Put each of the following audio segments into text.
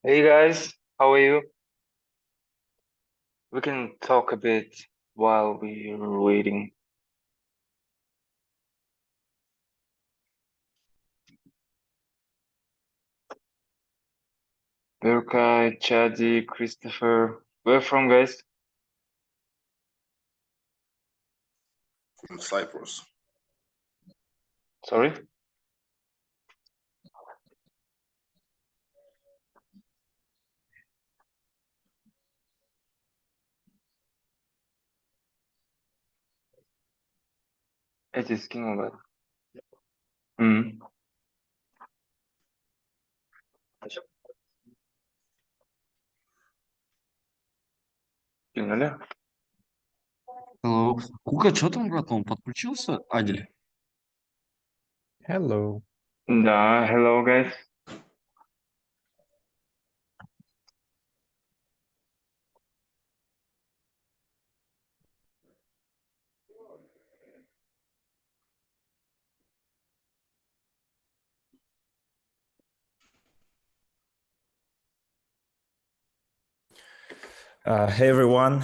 Hey guys, how are you? We can talk a bit while we're waiting. Berkay, Chadi, Christopher. Where from, guys? From Cyprus. Sorry? King about. Hmm. Погнали? Hello. Кука, что там, брат, он подключился? Адель? Hello. Да, hello guys. Hey everyone,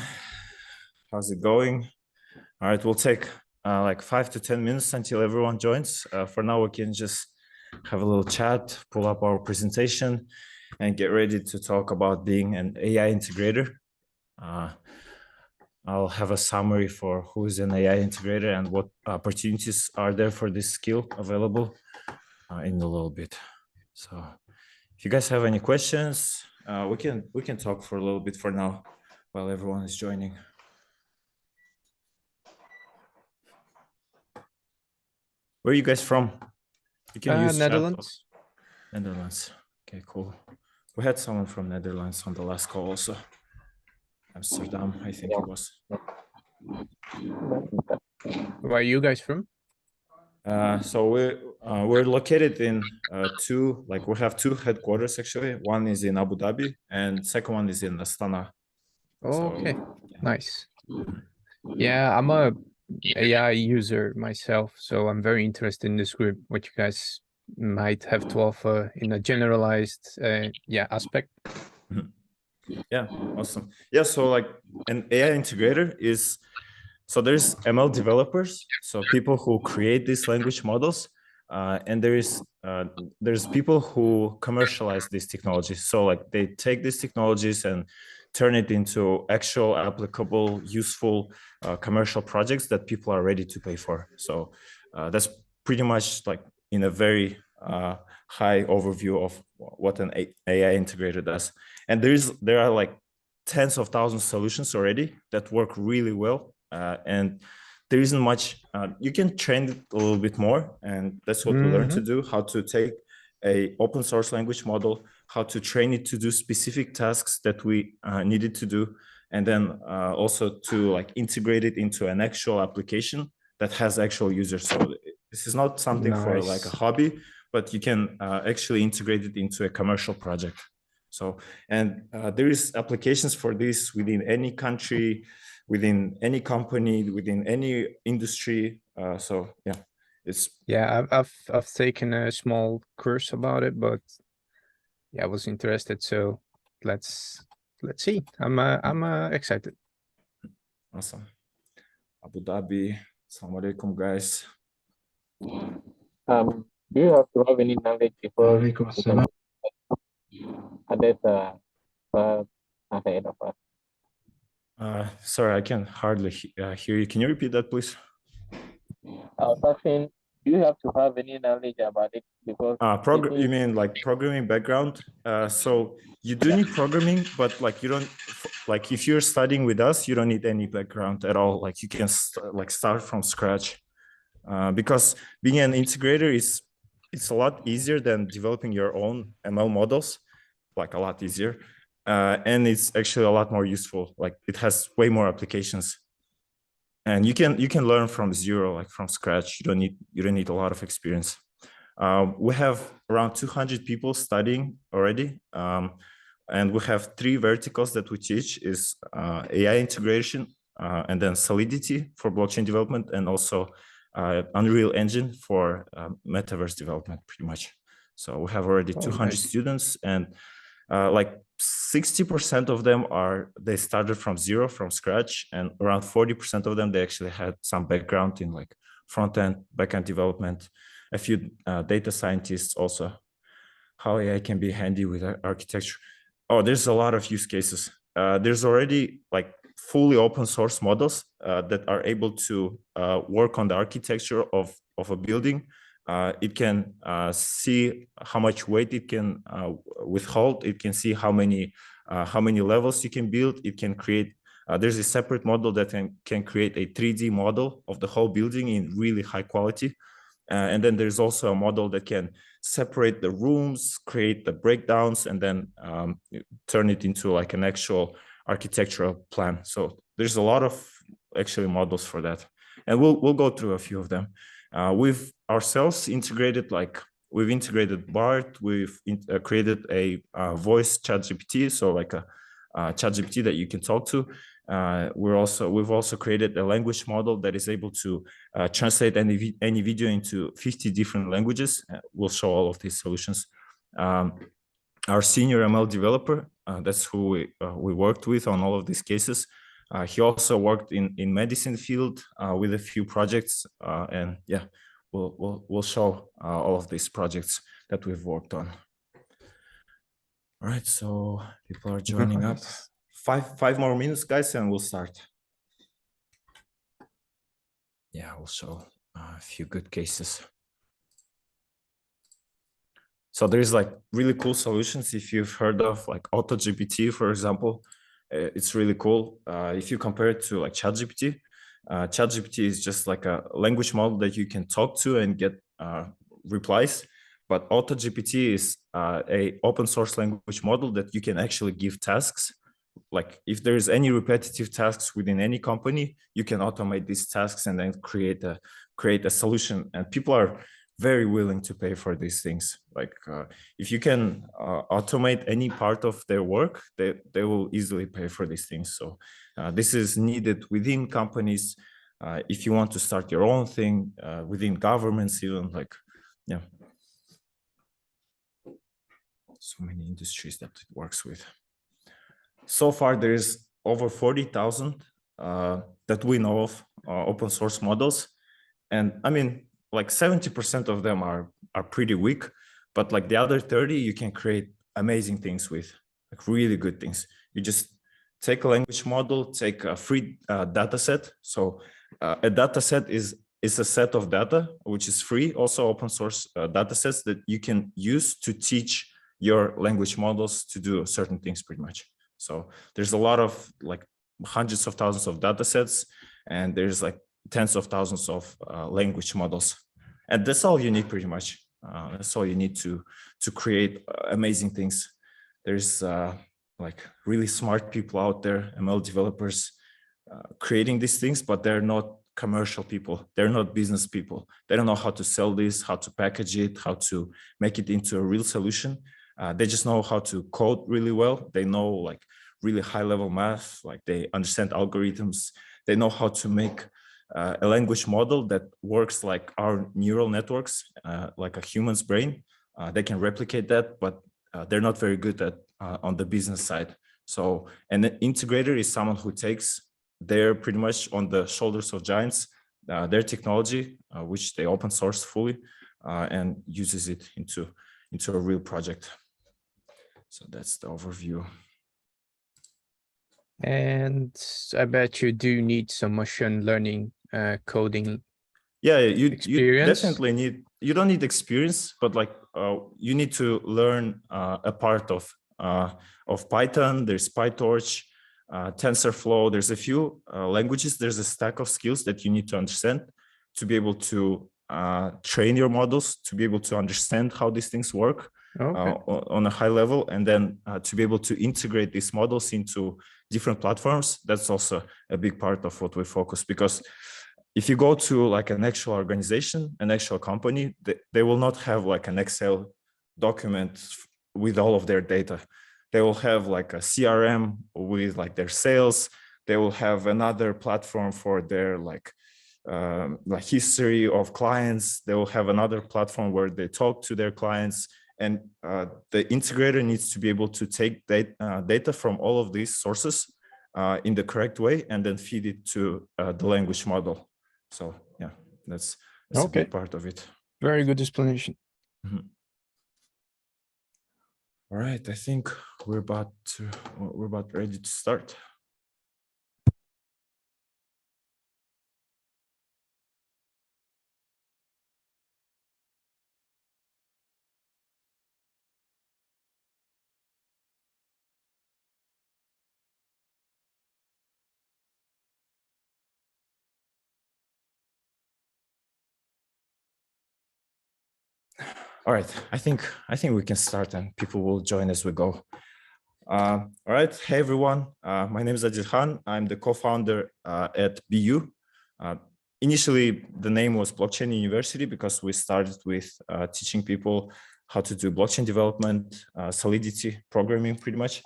how's it going? All right, we'll take like 5 to 10 minutes until everyone joins. For now, we can just have a little chat, pull up our presentation, and get ready to talk about being an AI integrator. I'll have a summary for who is an AI integrator and what opportunities are there for this skill available in a little bit. So if you guys have any questions, we can talk for a little bit for now while everyone is joining. Where are you guys from? You can use Netherlands. Netherlands. Okay, cool. We had someone from Netherlands on the last call also. Amsterdam, I think it was. Where are you guys from? So we're located in we have two headquarters actually. One is in Abu Dhabi and second one is in Astana. Oh, okay, nice. Yeah, I'm a AI user myself, so I'm very interested in this group, what you guys might have to offer in a generalized aspect. Yeah, awesome. Yeah, so like an AI integrator is, so there's ML developers, so people who create these language models, and there's people who commercialize these technologies. So like they take these technologies and turn it into actual applicable, useful commercial projects that people are ready to pay for. So that's pretty much like in a very high overview of what an AI integrator does. And there are like tens of thousands of solutions already that work really well. And there isn't much, you can train it a little bit more. And that's what we learned to do, how to take a open source language model, how to train it to do specific tasks that we needed to do. And then also to like integrate it into an actual application that has actual users. So this is not something for like a hobby, but you can actually integrate it into a commercial project. So, and there is applications for this within any country, within any company, within any industry. So yeah, it's. Yeah, I've taken a small course about it, but yeah, I was interested. So let's see. I'm excited. Awesome. Abu Dhabi. Assalamu alaikum, guys. Do you have to have any knowledge before others are ahead of us? Sorry, I can hardly hear you. Can you repeat that, please? I was asking, do you have to have any knowledge about it before? You mean like programming background? So you do need programming, but like you don't, like if you're studying with us, you don't need any background at all. Like you can start from scratch, because being an integrator it's a lot easier than developing your own ML models, like a lot easier, and it's actually a lot more useful. Like it has way more applications, and you can learn from zero, like from scratch. You don't need a lot of experience. We have around 200 people studying already, and we have 3 verticals that we teach: is AI integration, and then Solidity for blockchain development, and also Unreal Engine for metaverse development, pretty much. So we have already 200 students, and like 60% of them they started from zero, from scratch, and around 40% of them they actually had some background in like front-end, back-end development. A few data scientists also. How AI can be handy with architecture. Oh, there's a lot of use cases. There's already like fully open source models that are able to work on the architecture of a building. It can see how much weight it can withhold. It can see how many levels you can build. It can create. There's a separate model that can create a 3D model of the whole building in really high quality. And then there's also a model that can separate the rooms, create the breakdowns, and then turn it into like an actual architectural plan. So there's a lot of actually models for that, and we'll go through a few of them. We've ourselves integrated, like we've integrated BART. We've created a voice ChatGPT, so like a ChatGPT that you can talk to. We've also created a language model that is able to translate any video into 50 different languages. We'll show all of these solutions. Our senior ML developer, that's who we worked with on all of these cases. He also worked in medicine field with a few projects, and yeah, we'll show all of these projects that we've worked on. All right, so people are joining up. Five more minutes, guys, and we'll start. Yeah, we'll show a few good cases. So there's like really cool solutions. If you've heard of like AutoGPT, for example, it's really cool. If you compare it to like ChatGPT, ChatGPT is just like a language model that you can talk to and get replies. But AutoGPT is a open source language model that you can actually give tasks. Like if there's any repetitive tasks within any company, you can automate these tasks and then create a solution. And people are very willing to pay for these things. Like if you can automate any part of their work, they will easily pay for these things. So this is needed within companies. If you want to start your own thing within governments, even like, yeah. So many industries that it works with. So far, there's over 40,000 that we know of open source models. And I mean, like 70% of them are pretty weak, but like the other 30, you can create amazing things with, like really good things. You just take a language model, take a free data set. So a data set is a set of data, which is free, also open source data sets that you can use to teach your language models to do certain things pretty much. So there's a lot of like hundreds of thousands of data sets, and there's like tens of thousands of language models. And that's all you need pretty much. That's all you need to create amazing things. There's like really smart people out there, ML developers, creating these things, but they're not commercial people. They're not business people. They don't know how to sell this, how to package it, how to make it into a real solution. They just know how to code really well. They know like really high level math, like they understand algorithms. They know how to make a language model that works like our neural networks, like a human's brain. They can replicate that, but they're not very good at on the business side. So an integrator is someone who takes their pretty much on the shoulders of giants, their technology, which they open source fully, and uses it into a real project. So that's the overview. And I bet you do need some machine learning coding. Yeah, you definitely need, you don't need experience, but like you need to learn a part of Python. There's PyTorch, TensorFlow. There's a few languages. There's a stack of skills that you need to understand to be able to train your models, to be able to understand how these things work. Okay. On a high level, and then to be able to integrate these models into different platforms. That's also a big part of what we focus, because if you go to like an actual organization, an actual company, they will not have like an Excel document with all of their data. They will have like a CRM with like their sales. They will have another platform for their like history of clients. They will have another platform where they talk to their clients. and the integrator needs to be able to take data from all of these sources in the correct way and then feed it to the language model. So yeah, that's a Okay. big part of it. Very good explanation. All right, I think we're about ready to start. All right, I think we can start and people will join as we go. All right, hey everyone, my name is Adil Khan. I'm the co-founder at BU. Initially, the name was Blockchain University because we started with teaching people how to do blockchain development, Solidity programming pretty much.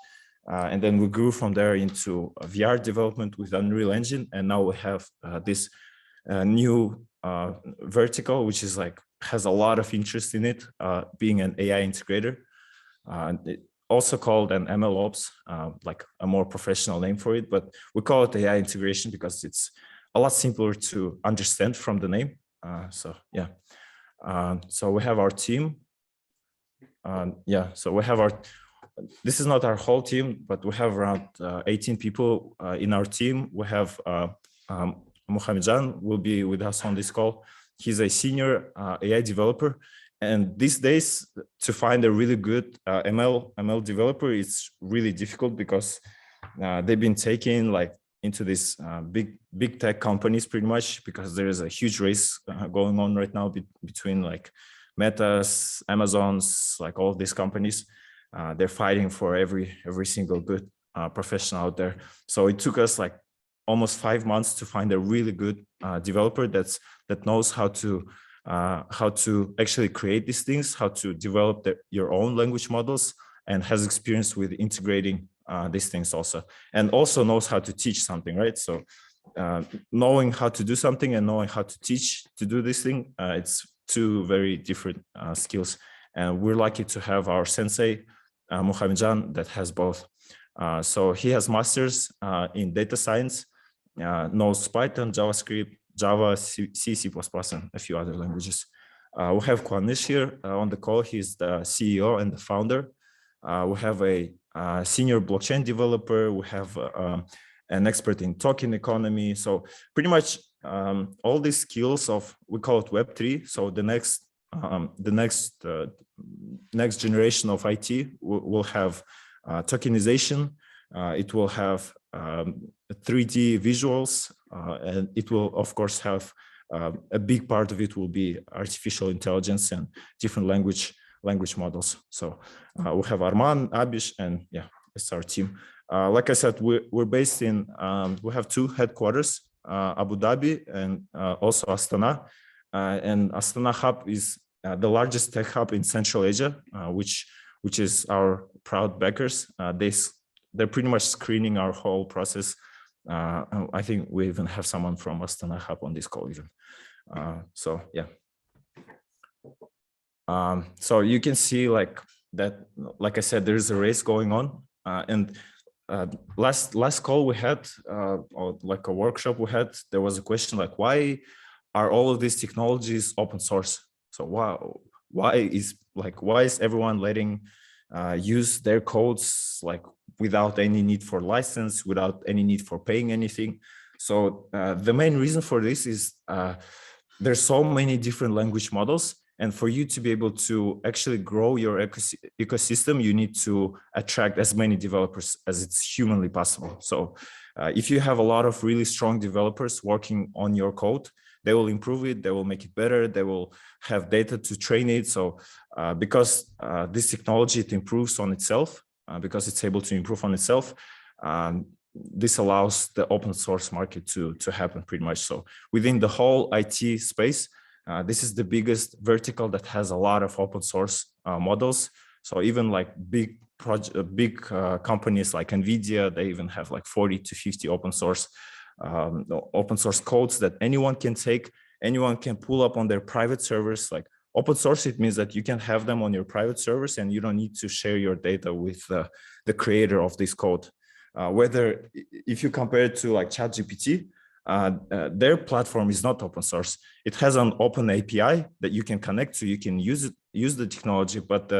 And then we grew from there into VR development with Unreal Engine. And now we have this new vertical, which is like has a lot of interest in it, being an AI integrator, also called an MLOps, like a more professional name for it, but we call it AI integration because it's a lot simpler to understand from the name. So yeah, so we have our team. Yeah, so we have this is not our whole team, but we have around 18 people in our team. We have Muhammadjan will be with us on this call. He's a senior AI developer. And these days, to find a really good ML developer, it's really difficult because they've been taken like into these big tech companies pretty much because there is a huge race going on right now between like Metas, Amazons, like all of these companies. They're fighting for every single good professional out there. So it took us like almost 5 months to find a really good developer that knows how to actually create these things, how to develop your own language models, and has experience with integrating these things also, and also knows how to teach something, right? So knowing how to do something and knowing how to teach to do this thing, it's two very different skills. And we're lucky to have our sensei, Muhammadjan, that has both. So he has masters in data science, knows Python, JavaScript, Java, C, C++, and a few other languages. We have Kwanish here on the call. He's the CEO and the founder. We have a senior blockchain developer. We have an expert in token economy. So pretty much all these skills of, we call it Web3. So the next generation of IT will have tokenization. It will have 3D visuals, and it will, of course, have a big part of it will be artificial intelligence and different language models. So we have Arman, Abish, and yeah, it's our team. Like I said, we're based in, we have 2 headquarters, Abu Dhabi and also Astana. And Astana hub is the largest tech hub in Central Asia, which is our proud backers. They're pretty much screening our whole process. I think we even have someone from Astana Hub on this call even. So yeah. So you can see like that, like I said, there's a race going on. And last call we had, or like a workshop we had, there was a question like, why are all of these technologies open source? So why is everyone letting use their codes like without any need for license, without any need for paying anything? So the main reason for this is there's so many different language models, and for you to be able to actually grow your ecosystem, you need to attract as many developers as it's humanly possible. So if you have a lot of really strong developers working on your code, they will improve it, they will make it better, they will have data to train it. So because this technology, it improves on itself, because it's able to improve on itself, this allows the open source market to happen pretty much. So within the whole IT space, this is the biggest vertical that has a lot of open source models. So even like big companies like NVIDIA, they even have like 40 to 50 open source codes that anyone can take, anyone can pull up on their private servers, like Open source, it means that you can have them on your private servers and you don't need to share your data with the creator of this code. Whether if you compare it to like ChatGPT, their platform is not open source. It has an open API that you can connect to. You can use the technology, but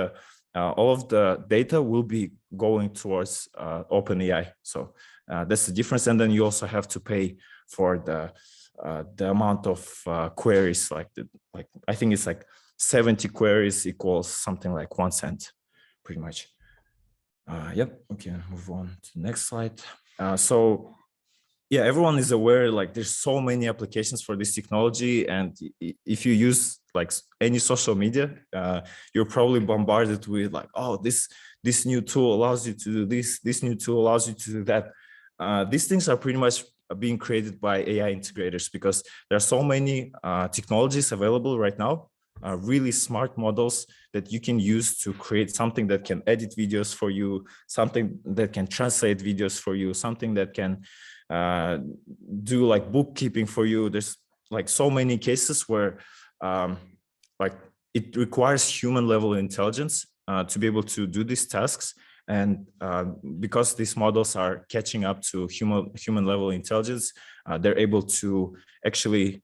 all of the data will be going towards OpenAI. So that's the difference. And then you also have to pay for the amount of queries. Like I think it's like 70 queries equals something like 1 cent, pretty much. Yep. Okay. Move on to the next slide. So yeah, everyone is aware, like there's so many applications for this technology. And if you use like any social media, you're probably bombarded with like, oh, this new tool allows you to do this new tool allows you to do that. These things are pretty much being created by AI integrators because there are so many technologies available right now, really smart models that you can use to create something that can edit videos for you, something that can translate videos for you, something that can do like bookkeeping for you. There's like so many cases where like it requires human level intelligence to be able to do these tasks. And because these models are catching up to human level intelligence, they're able to actually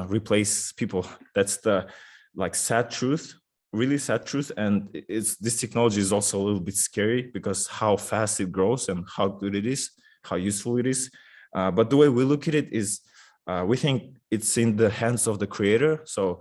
replace people. That's the like sad truth, really sad truth. And this technology is also a little bit scary because how fast it grows and how good it is, how useful it is. But the way we look at it is we think it's in the hands of the creator. So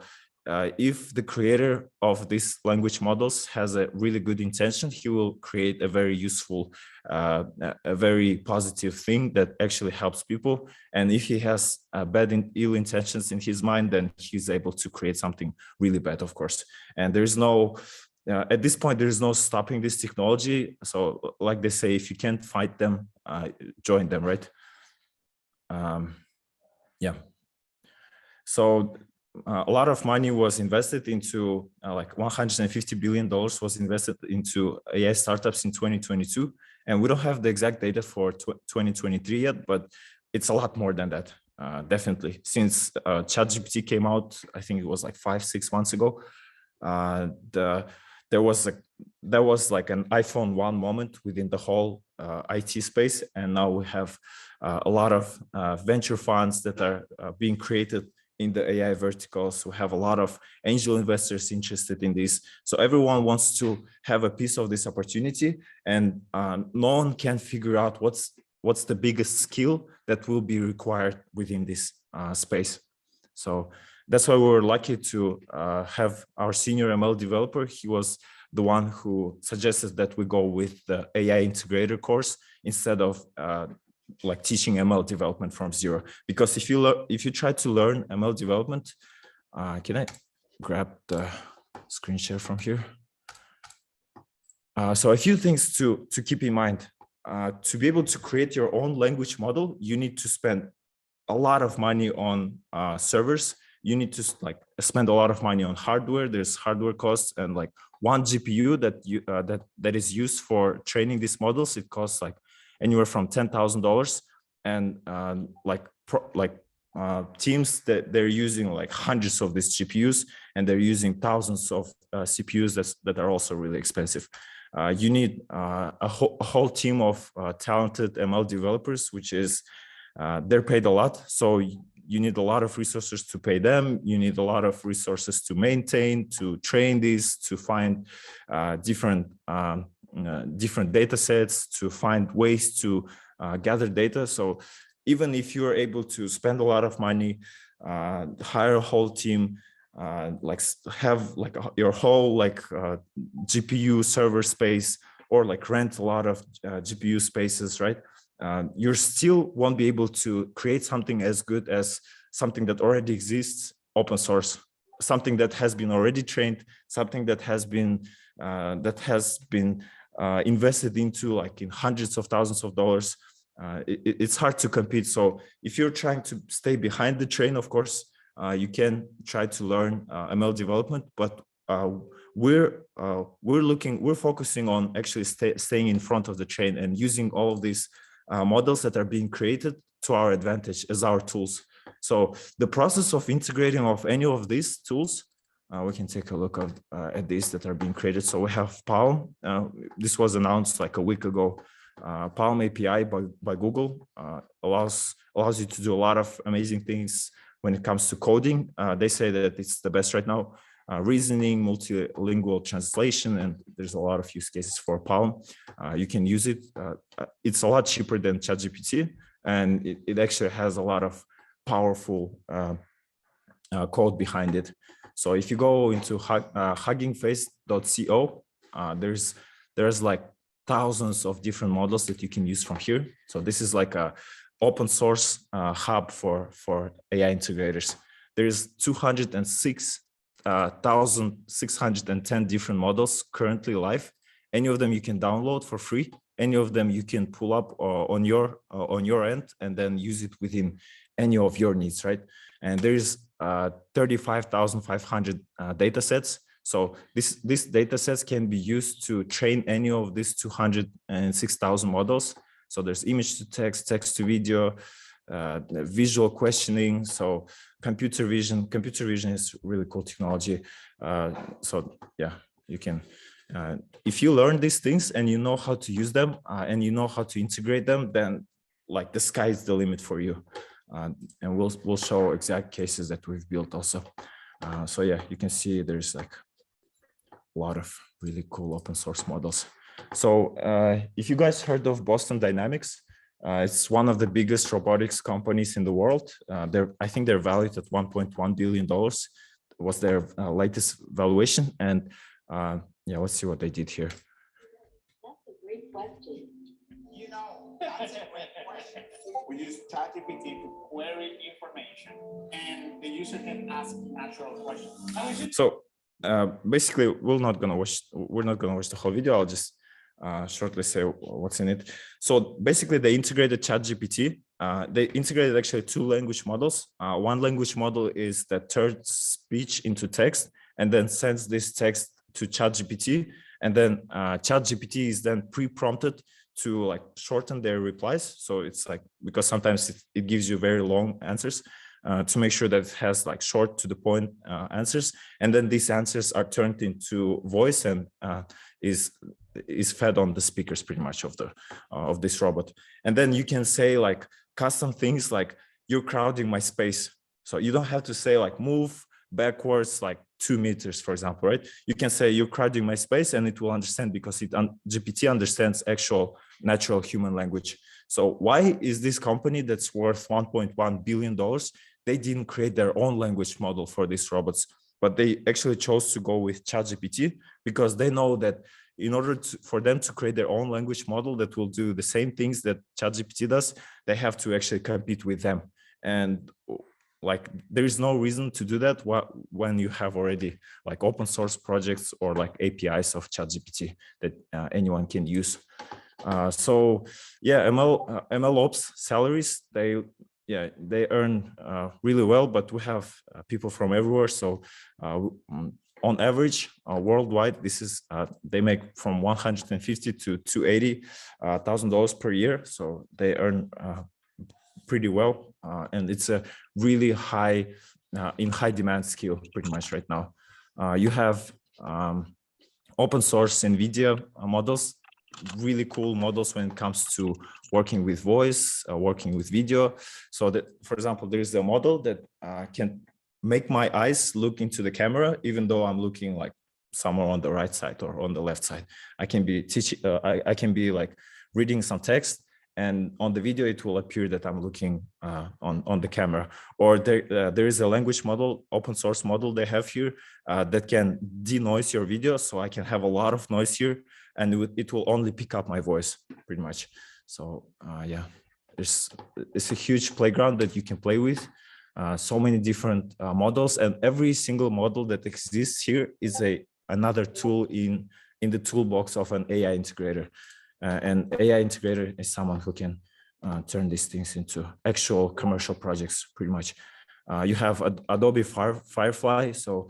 if the creator of these language models has a really good intention, he will create a very useful, a very positive thing that actually helps people. And if he has ill intentions in his mind, then he's able to create something really bad, of course. And there's no, at this point, there's no stopping this technology. So like they say, if you can't fight them, join them, right? Yeah. So a lot of money was invested into like $150 billion was invested into AI startups in 2022. And we don't have the exact data for 2023 yet, but it's a lot more than that, definitely. Since ChatGPT came out, I think it was like 5-6 months ago, there was like an iPhone 1 moment within the whole IT space. And now we have a lot of venture funds that are being created in the AI verticals. We have a lot of angel investors interested in this. So everyone wants to have a piece of this opportunity, and no one can figure out what's the biggest skill that will be required within this space. So that's why we were lucky to have our senior ML developer. He was the one who suggested that we go with the AI integrator course instead of like teaching ML development from zero. Because if you try to learn ML development, can I grab the screen share from here? So a few things to keep in mind. To be able to create your own language model, you need to spend a lot of money on servers. You need to like spend a lot of money on hardware. There's hardware costs, and like one GPU that is used for training these models, it costs like anywhere from $10,000, and teams that they're using like hundreds of these GPUs, and they're using thousands of CPUs that are also really expensive. You need a whole team of talented ML developers, which is they're paid a lot. So you need a lot of resources to pay them. You need a lot of resources to maintain, to train these, to find different data sets, to find ways to gather data. So even if you're able to spend a lot of money, hire a whole team, like have like your whole like GPU server space, or like rent a lot of GPU spaces, right? You still won't be able to create something as good as something that already exists, open source, something that has been already trained, something that has been invested into like in hundreds of thousands of dollars. It's hard to compete. So if you're trying to stay behind the train, of course, you can try to learn ML development, but we're focusing on actually staying in front of the train and using all of these models that are being created to our advantage as our tools. So the process of integrating of any of these tools we can take a look at these that are being created. So we have Palm. This was announced like a week ago. Palm API by Google allows you to do a lot of amazing things when it comes to coding. They say that it's the best right now. Reasoning, multilingual translation, and there's a lot of use cases for Palm. You can use it. It's a lot cheaper than ChatGPT, and it actually has a lot of powerful code behind it. So if you go into huggingface.co, there's like thousands of different models that you can use from here. So this is like a open source hub for AI integrators. There's 206,610 different models currently live. Any of them you can download for free. Any of them you can pull up on your end and then use it within any of your needs, right? And there's 35,500 data sets. So these data sets can be used to train any of these 206,000 models. So there's image to text, text to video, visual questioning. So computer vision is really cool technology. So yeah, you can, if you learn these things and you know how to use them and you know how to integrate them, then like the sky is the limit for you. And we'll show exact cases that we've built also. So yeah, you can see there's like a lot of really cool open source models. So if you guys heard of Boston Dynamics, it's one of the biggest robotics companies in the world. I think they're valued at $1.1 billion was their latest valuation. And yeah, let's see what they did here. That's a great question. You know, that's a great question. We use ChatGPT to query information, and the user can ask natural questions. So basically, we're not gonna watch the whole video. I'll just shortly say what's in it. So basically, they integrated ChatGPT. They integrated actually two language models. One language model is that turns speech into text and then sends this text to ChatGPT, and then ChatGPT is then pre-prompted to like shorten their replies. So it's like, because sometimes it gives you very long answers, to make sure that it has like short to the point answers. And then these answers are turned into voice and is fed on the speakers pretty much of this robot. And then you can say like custom things like, you're crowding my space. So you don't have to say like move backwards like 2 meters, for example, right? You can say you're crowding my space and it will understand, because GPT understands actual natural human language. So why is this company that's worth $1.1 billion? They didn't create their own language model for these robots, but they actually chose to go with ChatGPT because they know that in order for them to create their own language model that will do the same things that ChatGPT does, they have to actually compete with them. And like, there is no reason to do that when you have already like open source projects or like APIs of ChatGPT that anyone can use. So yeah, ML ops salaries, they earn really well, but we have people from everywhere. So on average, worldwide, this is they make from $150,000 to $280,000 per year. So they earn pretty well, and it's a really high in high demand skill pretty much right now. You have open source NVIDIA models, really cool models when it comes to working with voice, working with video. So that, for example, there's a model that can make my eyes look into the camera, even though I'm looking like somewhere on the right side or on the left side. I can be teaching, I can be like reading some text, and on the video, it will appear that I'm looking on the camera. Or there is a language model, open source model they have here that can denoise your video. So I can have a lot of noise here, and it will only pick up my voice pretty much. So yeah, it's a huge playground that you can play with. So many different models, and every single model that exists here is another tool in the toolbox of an AI integrator. And AI integrator is someone who can turn these things into actual commercial projects pretty much. You have Adobe Firefly. So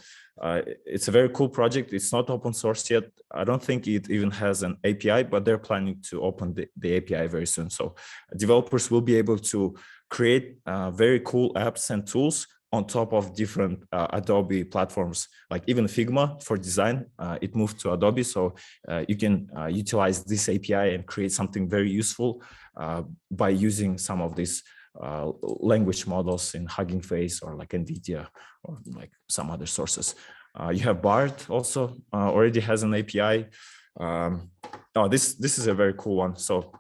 it's a very cool project. It's not open source yet. I don't think it even has an API, but they're planning to open the API very soon. So developers will be able to create very cool apps and tools on top of different Adobe platforms, like even Figma for design, it moved to Adobe. So you can utilize this API and create something very useful by using some of these language models in Hugging Face or like NVIDIA or like some other sources. You have BART also already has an API. This is a very cool one. So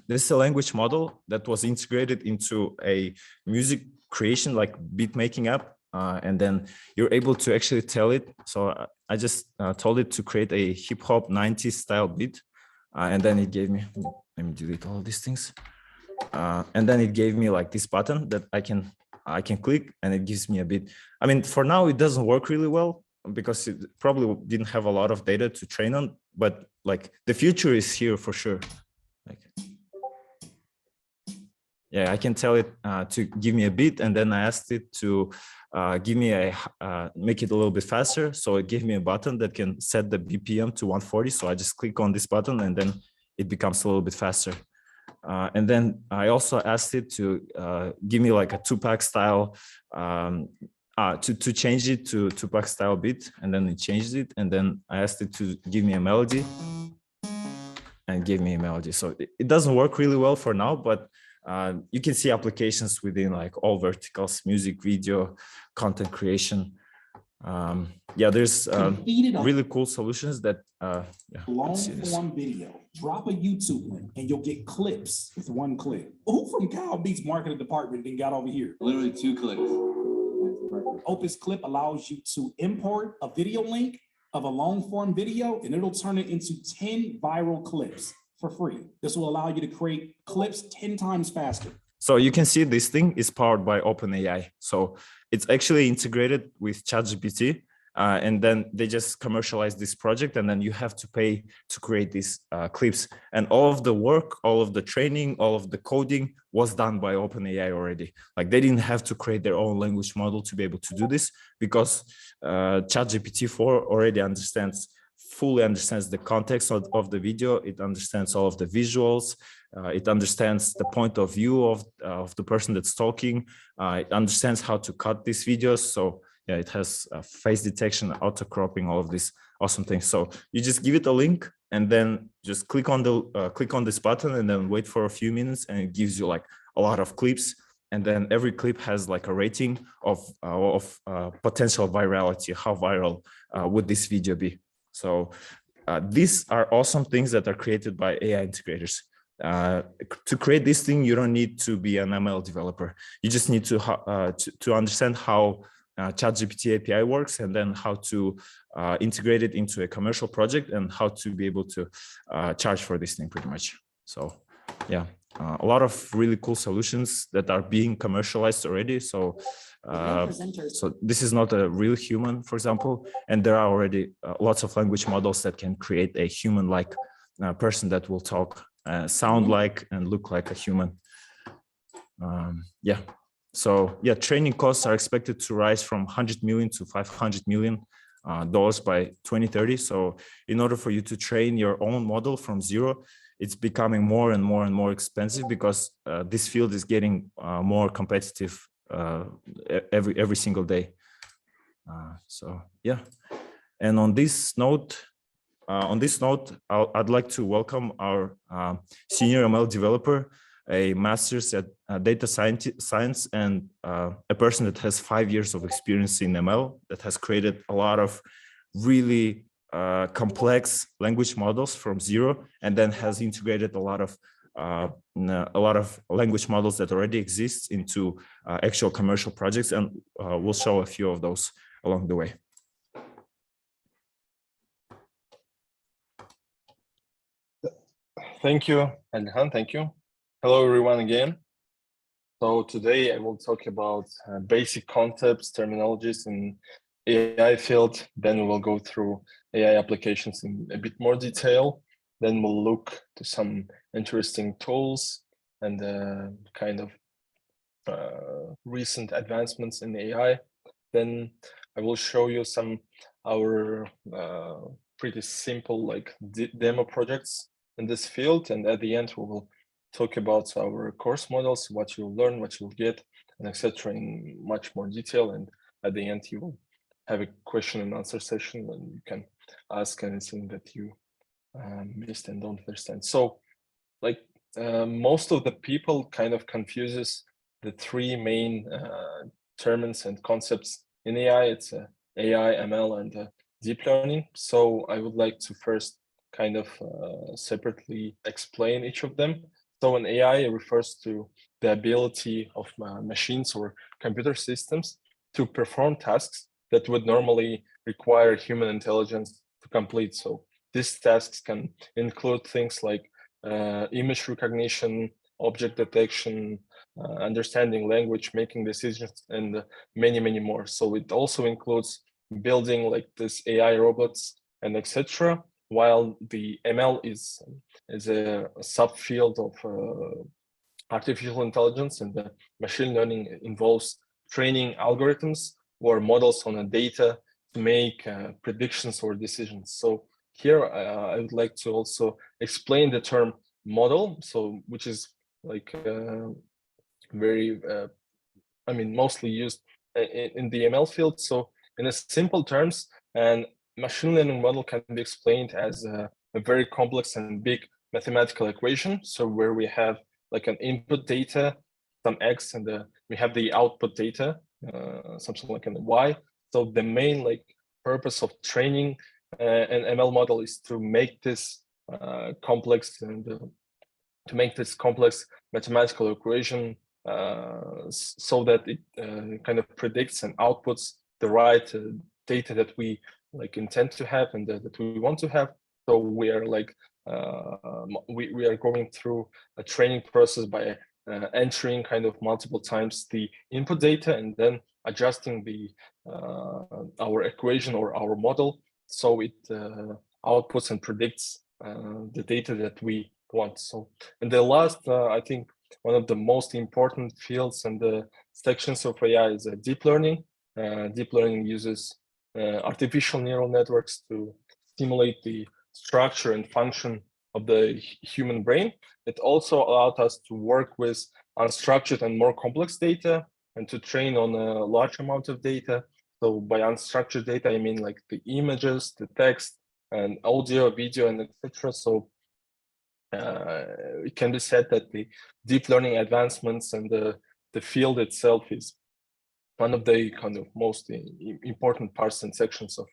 this is a language model that was integrated into a music creation, like beat making app. And then you're able to actually tell it. So I just told it to create a hip hop 90s style beat. And then it gave me, let me delete all of these things. And then it gave me like this button that I can click and it gives me a beat. I mean, for now, it doesn't work really well because it probably didn't have a lot of data to train on, but like the future is here for sure. Like, yeah, I can tell it to give me a beat, and then I asked it to give me make it a little bit faster. So it gave me a button that can set the BPM to 140. So I just click on this button and then it becomes a little bit faster. And then I also asked it to give me like a Tupac style, to change it to Tupac style beat, and then it changed it. And then I asked it to give me a melody, and give me a melody. So it doesn't work really well for now, but you can see applications within like all verticals: music, video, content creation. Yeah, there's really cool solutions that long form video. Drop a YouTube link and you'll get clips with one click. Who from Kyle Beats marketing department then got over here? Literally 2 clicks. Opus Clip allows you to import a video link of a long form video and it'll turn it into 10 viral clips for free. This will allow you to create clips 10 times faster. So you can see this thing is powered by OpenAI. So it's actually integrated with ChatGPT, and then they just commercialize this project, and then you have to pay to create these clips. And all of the work, all of the training, all of the coding was done by OpenAI already. Like they didn't have to create their own language model to be able to do this, because ChatGPT 4 already fully understands the context of the video. It understands all of the visuals. It understands the point of view of the person that's talking. It understands how to cut these videos. So yeah, it has face detection, auto cropping, all of these awesome things. So you just give it a link and then just click on this button and then wait for a few minutes, and it gives you like a lot of clips. And then every clip has like a rating of potential virality. How viral would this video be? So these are awesome things that are created by AI integrators. To create this thing, you don't need to be an ML developer. You just need to understand how ChatGPT API works, and then how to integrate it into a commercial project, and how to be able to charge for this thing pretty much. So yeah, a lot of really cool solutions that are being commercialized already. So this is not a real human, for example, and there are already lots of language models that can create a human-like person that will talk, sound like, and look like a human. Yeah. So yeah, training costs are expected to rise from 100 million to 500 million dollars by 2030. So in order for you to train your own model from zero, it's becoming more and more and more expensive, because this field is getting more competitive every single day. So yeah, and on this note, I'd like to welcome our senior ML developer, a master's at data science, and a person that has 5 years of experience in ML, that has created a lot of really complex language models from zero, and then has integrated a lot of language models that already exist into actual commercial projects, and we'll show a few of those along the way. Thank you, Alihan. Thank you. Hello, everyone again. So today I will talk about basic concepts, terminologies in AI field. Then we will go through AI applications in a bit more detail. Then we'll look to some interesting tools and kind of recent advancements in AI. Then I will show you some our pretty simple like demo projects in this field. And at the end, we will talk about our course models, what you'll learn, what you'll get, and etc. in much more detail. And at the end, you will have a question and answer session, and you can ask anything that you missed and don't understand. So, like most of the people kind of confuses the three main terms and concepts in AI. It's AI, ML, and deep learning. So I would like to first kind of separately explain each of them. So an AI refers to the ability of machines or computer systems to perform tasks that would normally require human intelligence to complete. So these tasks can include things like image recognition, object detection, understanding language, making decisions, and many, many more. So it also includes building like this AI robots and etc. While the ML is a subfield of artificial intelligence, and the machine learning involves training algorithms or models on a data to make predictions or decisions. So here I would like to also explain the term model, so which is like very I mean mostly used in the ML field. So in a simple terms, an machine learning model can be explained as a very complex and big mathematical equation. So where we have like an input data, some X, and we have the output data, something like an Y. So the main like purpose of training an ML model is to make this complex and to make this complex mathematical equation so that it kind of predicts and outputs the right data that we like intend to have and that we want to have. So we are like we are going through a training process by entering kind of multiple times the input data and then adjusting the our equation or our model so it outputs and predicts the data that we want. So, and the last, I think, one of the most important fields and the sections of AI is deep learning. Deep learning uses artificial neural networks to simulate the structure and function of the human brain. It also allowed us to work with unstructured and more complex data and to train on a large amount of data. So by unstructured data, I mean like the images, the text, and audio, video, and etc. So it can be said that the deep learning advancements and the field itself is one of the kind of most important parts and sections of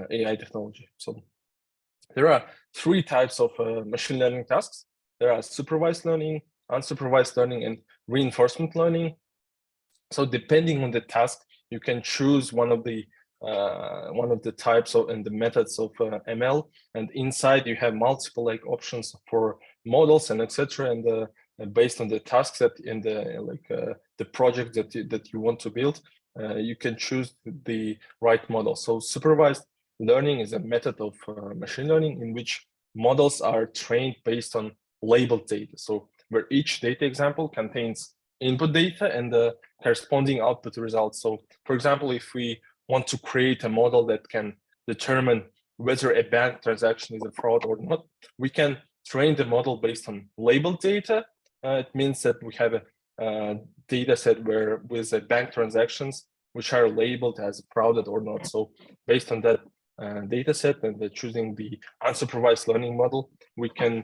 AI technology. So there are three types of machine learning tasks. There are supervised learning, unsupervised learning, and reinforcement learning. So depending on the task, you can choose one of the types of and the methods of ML, and inside you have multiple like options for models and etc. And based on the tasks that in the project that you want to build, you can choose the right model. So supervised learning is a method of machine learning in which models are trained based on labeled data. So where each data example contains input data and the corresponding output results. So for example, if we want to create a model that can determine whether a bank transaction is a fraud or not, we can train the model based on labeled data. It means that we have a data set where with bank transactions which are labeled as frauded or not. So based on that data set and choosing the unsupervised learning model, we can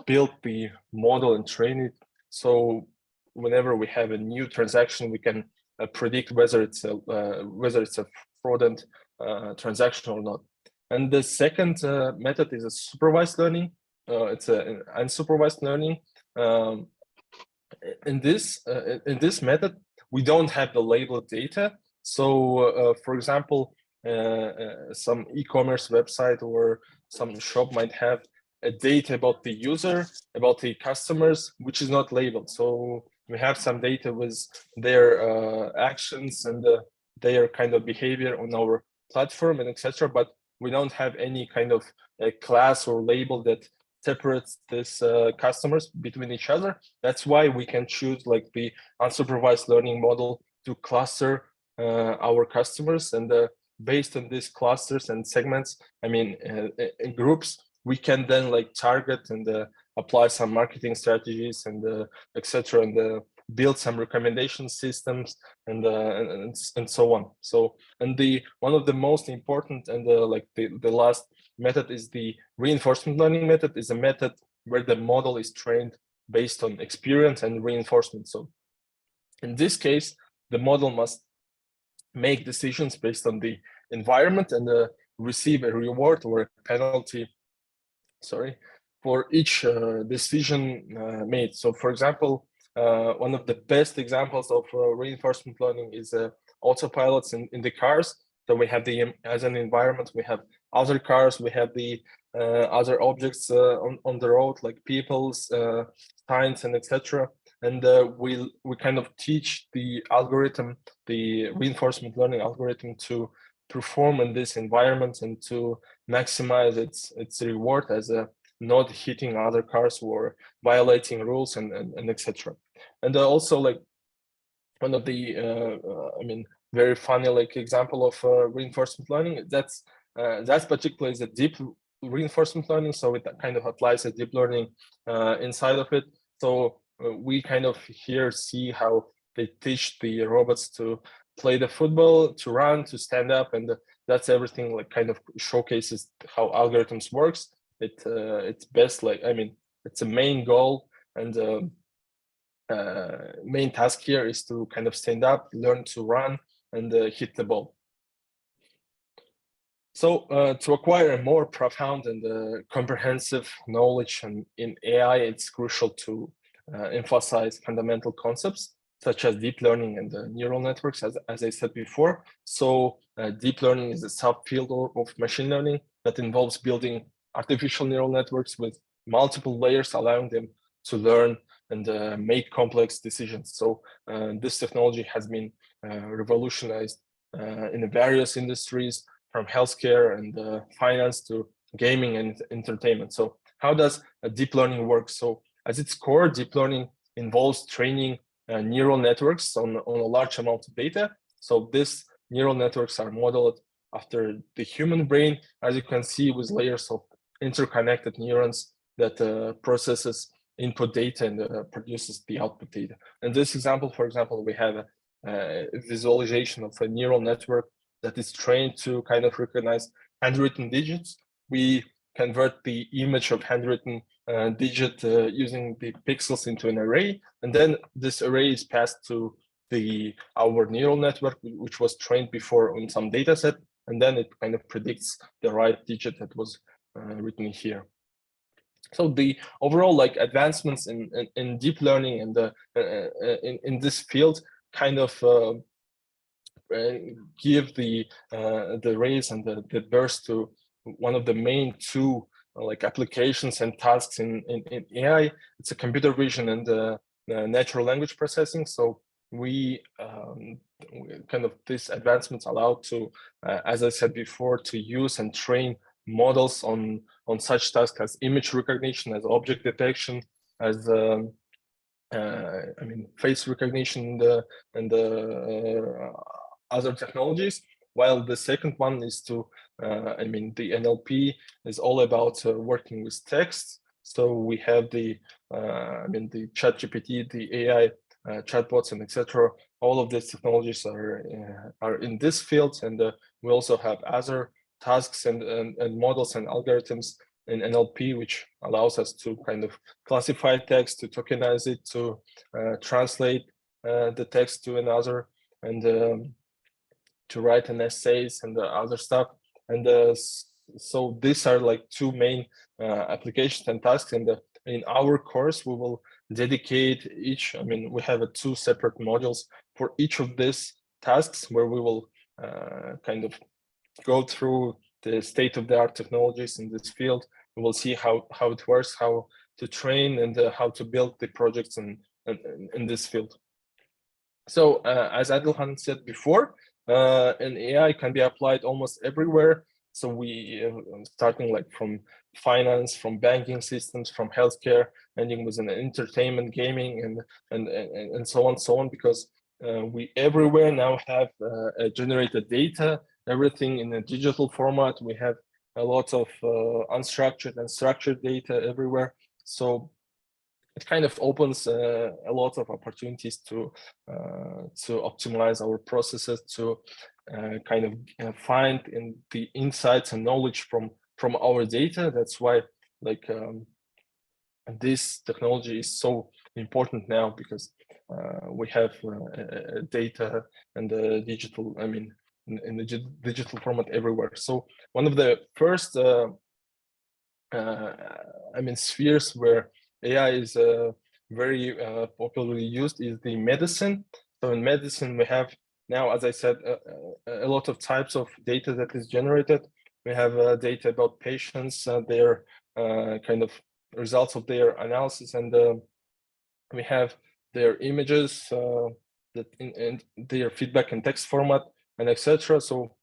build the model and train it. So whenever we have a new transaction, we can predict whether it's a fraudulent transaction or not. And the second method is a supervised learning. It's an unsupervised learning. In this method, we don't have the labeled data. So, for example, some e-commerce website or some shop might have a data about the user, about the customers, which is not labeled. So we have some data with their actions and their kind of behavior on our platform and etc. But we don't have any kind of a class or label that separates these customers between each other. That's why we can choose like the unsupervised learning model to cluster our customers, and based on these clusters and segments, I mean in groups, we can then like target and apply some marketing strategies and etc. and build some recommendation systems and so on. So, and one of the most important and like the last method is the reinforcement learning method. Is a method where the model is trained based on experience and reinforcement. So in this case, the model must make decisions based on the environment and receive a reward or a penalty, for each decision made. So for example, one of the best examples of reinforcement learning is autopilots in the cars. So we have as an environment, we have other cars, we have the other objects on the road, like people's signs and etc. And we kind of teach the algorithm, the reinforcement learning algorithm, to perform in this environment and to maximize its reward as not hitting other cars or violating rules and etc. And also, like, one of the very funny like example of reinforcement learning, that's particularly is a deep reinforcement learning, so it kind of applies a deep learning inside of it. So we kind of here see how they teach the robots to play the football, to run, to stand up, and that's everything, like kind of showcases how algorithms works. It's best, like, I mean, it's a main goal, and main task here is to kind of stand up, learn to run, and hit the ball. So to acquire a more profound and comprehensive knowledge in AI, it's crucial to emphasize fundamental concepts such as deep learning and neural networks, as I said before. So deep learning is a subfield of machine learning that involves building artificial neural networks with multiple layers, allowing them to learn and make complex decisions. So this technology has been revolutionized in various industries, from healthcare and finance to gaming and entertainment. So how does deep learning work? So at its core, deep learning involves training neural networks on a large amount of data. So these neural networks are modeled after the human brain, as you can see, with layers of interconnected neurons that processes input data and produces the output data. In this example, for example, we have a visualization of a neural network that is trained to kind of recognize handwritten digits. We convert the image of handwritten digit using the pixels into an array, and then this array is passed to our neural network, which was trained before on some data set, and then it kind of predicts the right digit that was written here. So the overall, like, advancements in deep learning and in this field kind of give the raise and the burst to one of the main two like applications and tasks in AI. It's a computer vision and natural language processing. So we kind of these advancements allow to, as I said before, to use and train models on such tasks as image recognition, as object detection, as face recognition, and other technologies. While the second one is to, the NLP is all about working with text. So we have the ChatGPT, the AI chatbots, and etc. All of these technologies are in this field, and we also have other tasks and models and algorithms in NLP, which allows us to kind of classify text, to tokenize it, to translate the text to another, and to write an essays and other stuff. And so these are like two main applications and tasks. And in our course, we will dedicate each, we have two separate modules for each of these tasks, where we will kind of go through the state-of-the-art technologies in this field. We will see how it works, how to train, and how to build the projects in this field. So as Adilhan said before, an AI can be applied almost everywhere. So we starting like from finance, from banking systems, from healthcare, ending with an entertainment, gaming, and so on, because we everywhere now have generated data, everything in a digital format. We have a lot of unstructured and structured data everywhere. So it kind of opens a lot of opportunities to optimize our processes, to kind of find in the insights and knowledge from our data. That's why like this technology is so important now, because we have data and the digital, I mean, in the digital format everywhere. So one of the first I mean, spheres where AI is very popularly used is the medicine. So in medicine, we have now, as I said, a lot of types of data that is generated. We have data about patients, their kind of results of their analysis, and we have their images that in their feedback in text format, and etc. So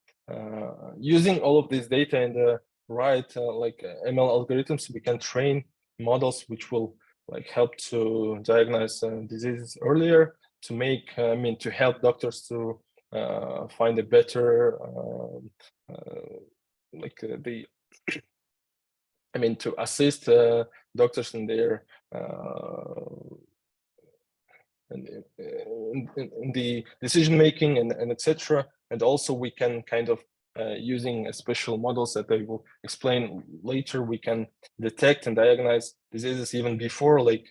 using all of this data and right like ML algorithms, we can train models which will like help to diagnose diseases earlier, to make I mean to help doctors to find a better the I mean to assist doctors in their in the decision making and etc. And also we can kind of using special models that I will explain later, we can detect and diagnose diseases even before like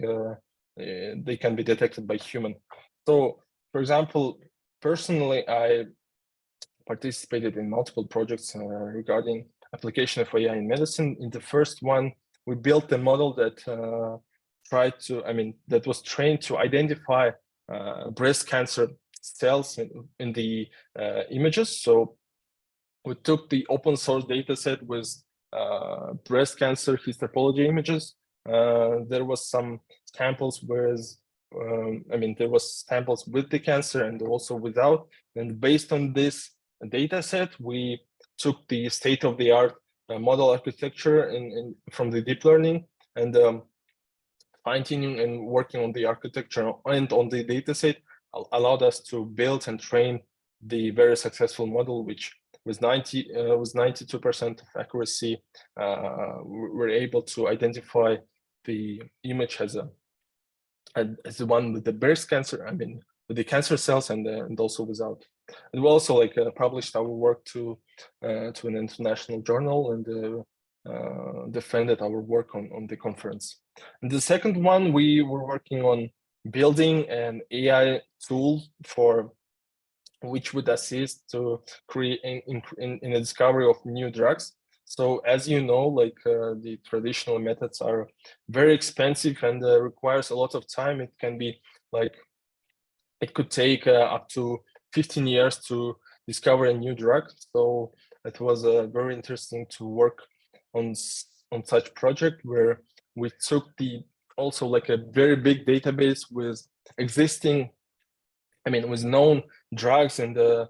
they can be detected by human. So for example, personally, I participated in multiple projects regarding application of AI in medicine. In the first one, we built a model that tried to, I mean, that was trained to identify breast cancer cells in the images. So we took the open source data set with breast cancer histopathology images. There was some samples I mean, there was samples with the cancer and also without. And based on this data set, we took the state-of-the-art model architecture from the deep learning, and fine-tuning and working on the architecture and on the data set allowed us to build and train the very successful model, which with 92% of accuracy, we're able to identify the image as the one with the breast cancer, I mean, with the cancer cells, and also without. And we also like published our work to an international journal, and defended our work on the conference. And the second one, we were working on building an AI tool for which would assist to create in the discovery of new drugs. So as you know, like the traditional methods are very expensive and requires a lot of time. It can be like, it could take up to 15 years to discover a new drug. So it was very interesting to work on such project where we took also like a very big database with existing, I mean, with known drugs and the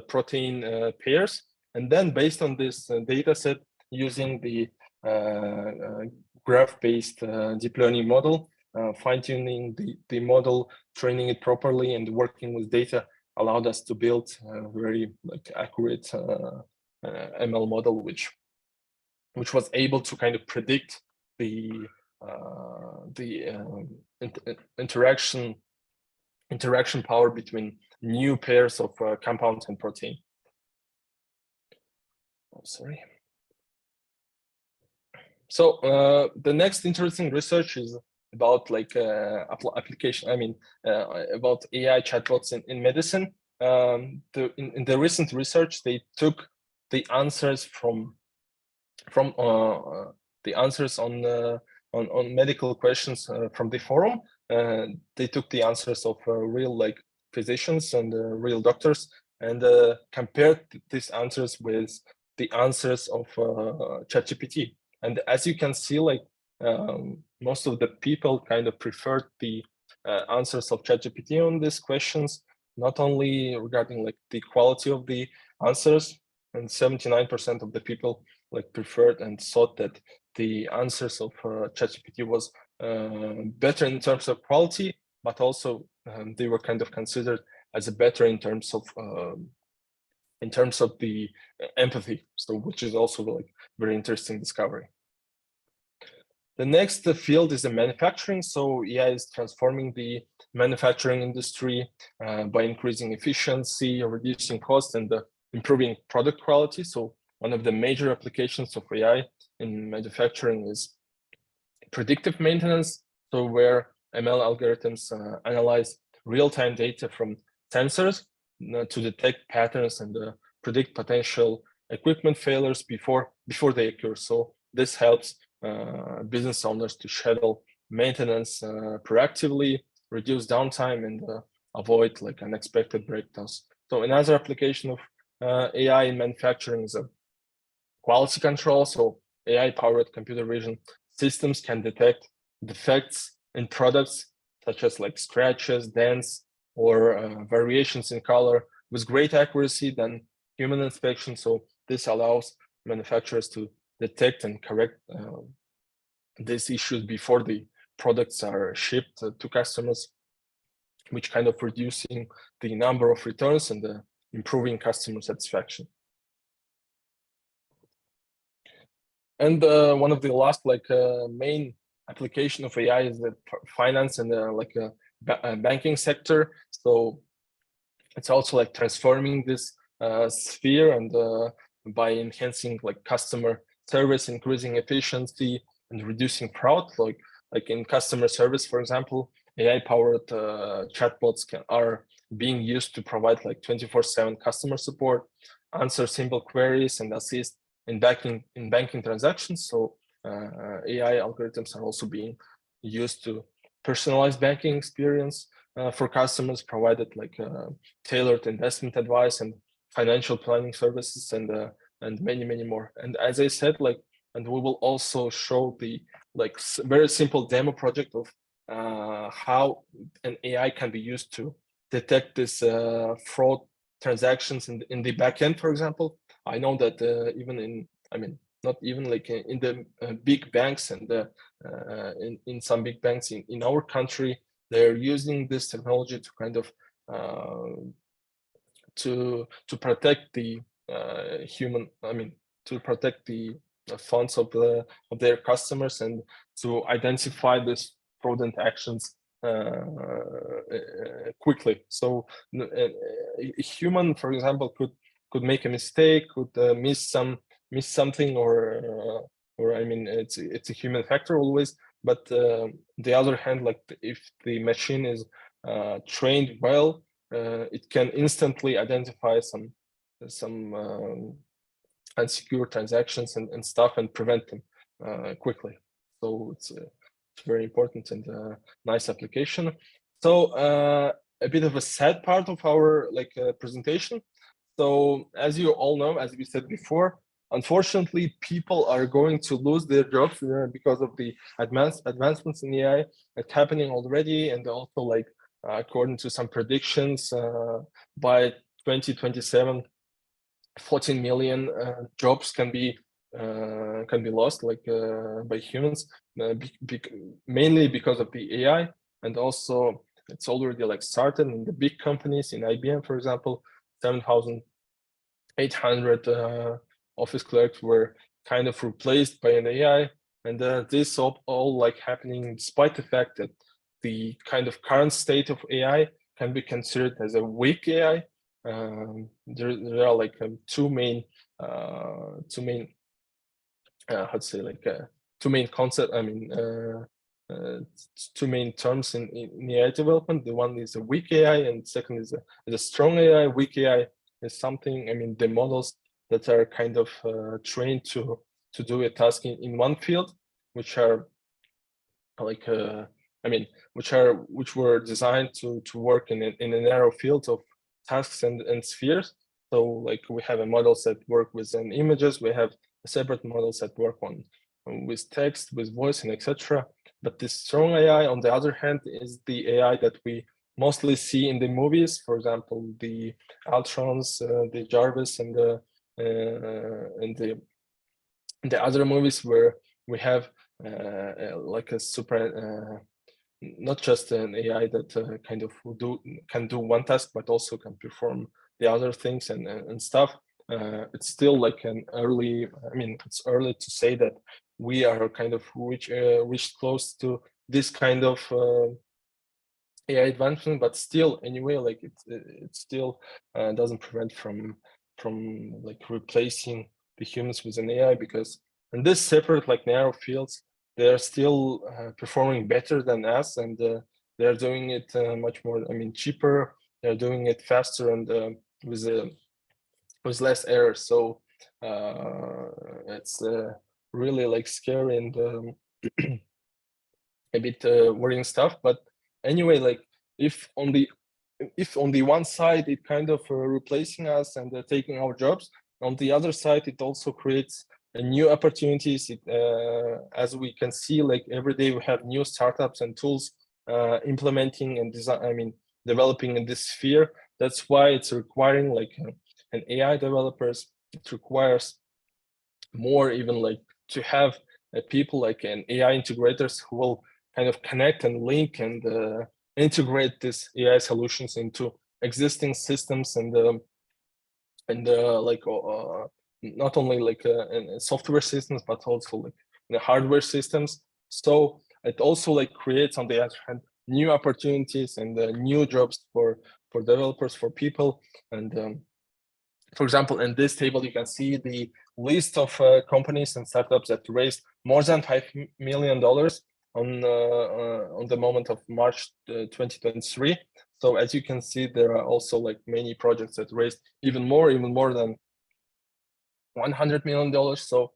protein pairs, and then based on this data set, using the graph-based deep learning model, fine-tuning the model, training it properly, and working with data allowed us to build a very like accurate ML model, which was able to kind of predict the interaction power between new pairs of compounds and protein. Oh, sorry. So the next interesting research is about like application. I mean, about AI chatbots in medicine. In the recent research, they took the answers from the answers on medical questions from the forum. They took the answers of real like physicians and real doctors, and compared these answers with the answers of ChatGPT. And as you can see, like most of the people kind of preferred the answers of ChatGPT on these questions, not only regarding like the quality of the answers, and 79% of the people like preferred and thought that the answers of ChatGPT was better in terms of quality, but also they were kind of considered as a better in terms of the empathy. So, which is also like very interesting discovery. The next field is the manufacturing. So AI is transforming the manufacturing industry by increasing efficiency, reducing cost, and improving product quality. So one of the major applications of AI in manufacturing is predictive maintenance. So where ML algorithms analyze real-time data from sensors to detect patterns and predict potential equipment failures before they occur. So this helps business owners to schedule maintenance proactively, reduce downtime, and avoid like unexpected breakdowns. So another application of AI in manufacturing is quality control. So AI-powered computer vision systems can detect defects in products such as like scratches, dents, or variations in color with great accuracy than human inspection. So this allows manufacturers to detect and correct these issues before the products are shipped to customers, which kind of reducing the number of returns and improving customer satisfaction. And one of the last main application of AI is the finance and banking sector. So it's also like transforming this sphere and by enhancing like customer service, increasing efficiency, and reducing fraud. Like in customer service, for example, AI-powered chatbots are being used to provide like 24/7 customer support, answer simple queries, and assist in banking transactions. So AI algorithms are also being used to personalize banking experience for customers, provided like tailored investment advice and financial planning services, and many more. And as I said, and we will also show the very simple demo project of how an AI can be used to detect this fraud transactions in the backend, for example. I know that not even like in the big banks and in some big banks in our country, they're using this technology to kind of to protect the to protect the funds of their customers and to identify these fraudulent actions quickly. So a human, for example, could make a mistake, could miss something, or it's a human factor always. But the other hand, like if the machine is trained well, it can instantly identify some unsecure transactions and stuff and prevent them quickly. So it's very important and nice application. So a bit of a sad part of our presentation. So as you all know, as we said before, unfortunately, people are going to lose their jobs because of the advancements in AI. It's happening already, and also according to some predictions, by 2027, 14 million jobs can be lost by humans, mainly because of the AI, and also it's already started in the big companies. In IBM, for example, 7,800 office clerks were kind of replaced by an AI, and this all happening despite the fact that the kind of current state of AI can be considered as a weak AI. There are two main concepts. Two main terms in AI development. The one is a weak AI, and second is a strong AI. Weak AI is something. The models that are kind of trained to do a task in one field, which are which were designed to work in a narrow field of tasks and spheres. So we have a models that work with images. We have separate models that work with text, with voice, and etc. But this strong AI, on the other hand, is the AI that we mostly see in the movies. For example, the Ultrons, the Jarvis, and the other movies where we have a super, not just an AI that kind of can do one task, but also can perform the other things and stuff. It's still an early. It's early to say that we are kind of reached close to this kind of AI advancement, but still, anyway, like it still doesn't prevent from like replacing the humans with an AI, because in this separate like narrow fields, they're still performing better than us, and they're doing it much more, I mean, cheaper. They're doing it faster and with less errors. So it's really like scary and a bit worrying stuff. But anyway, like if on the one side it kind of replacing us and taking our jobs, on the other side it also creates new opportunities. As we can see, like every day we have new startups and tools implementing and developing in this sphere. That's why it's requiring like an AI developers. It requires more, even like to have people like an AI integrators who will kind of connect and link and integrate these AI solutions into existing systems and like not only like software systems, but also like the hardware systems. So it also like creates, on the other hand, new opportunities and new jobs for developers, for people. And for example, in this table, you can see the list of companies and startups that raised more than $5 million on the moment of March 2023. So as you can see, there are also like many projects that raised even more than $100 million. So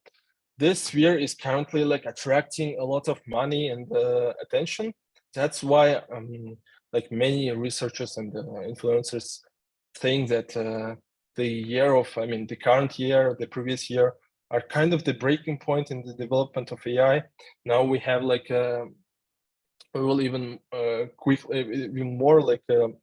this sphere is currently like attracting a lot of money and attention. That's why like many researchers and influencers think that the year of, the current year, the previous year, are kind of the breaking point in the development of AI. Now we have like we will even even more like we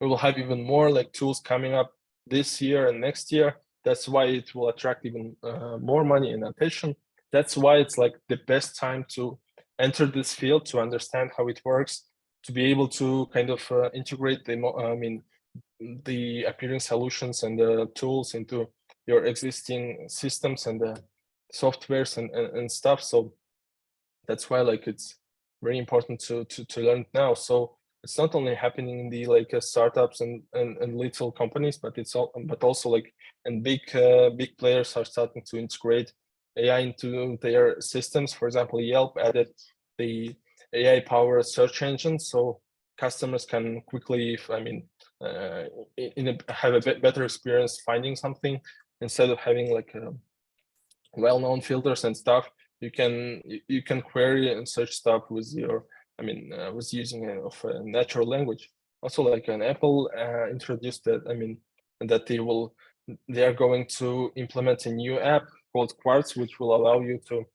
will have even more like tools coming up this year and next year. That's why it will attract even more money and attention. That's why it's like the best time to enter this field, to understand how it works, to be able to kind of integrate the appearing solutions and the tools into your existing systems and the softwares and stuff. So that's why like it's very important to learn now. So it's not only happening in the like startups and little companies, but also like, and big players are starting to integrate AI into their systems. For example, Yelp added the AI powered search engine, so customers can quickly, have a better experience finding something, instead of having like well-known filters and stuff. You can query and search stuff with your, with using of a natural language. Also, like an Apple introduced that, that they are going to implement a new app called Quartz, which will allow you to,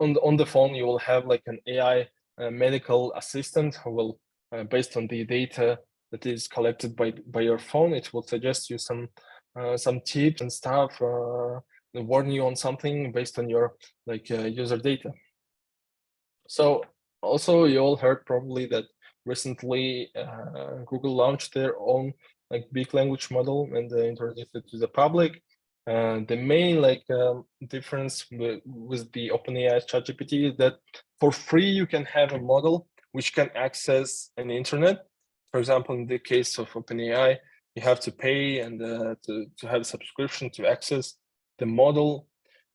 on the phone, you will have like an AI medical assistant who will, based on the data that is collected by your phone, it will suggest you some tips and stuff, warn you on something based on your like user data. So also, you all heard probably that recently Google launched their own like big language model and introduced it to the public. The main like difference with the OpenAI ChatGPT is that for free you can have a model which can access an internet. For example, in the case of OpenAI, you have to pay and to have a subscription to access the model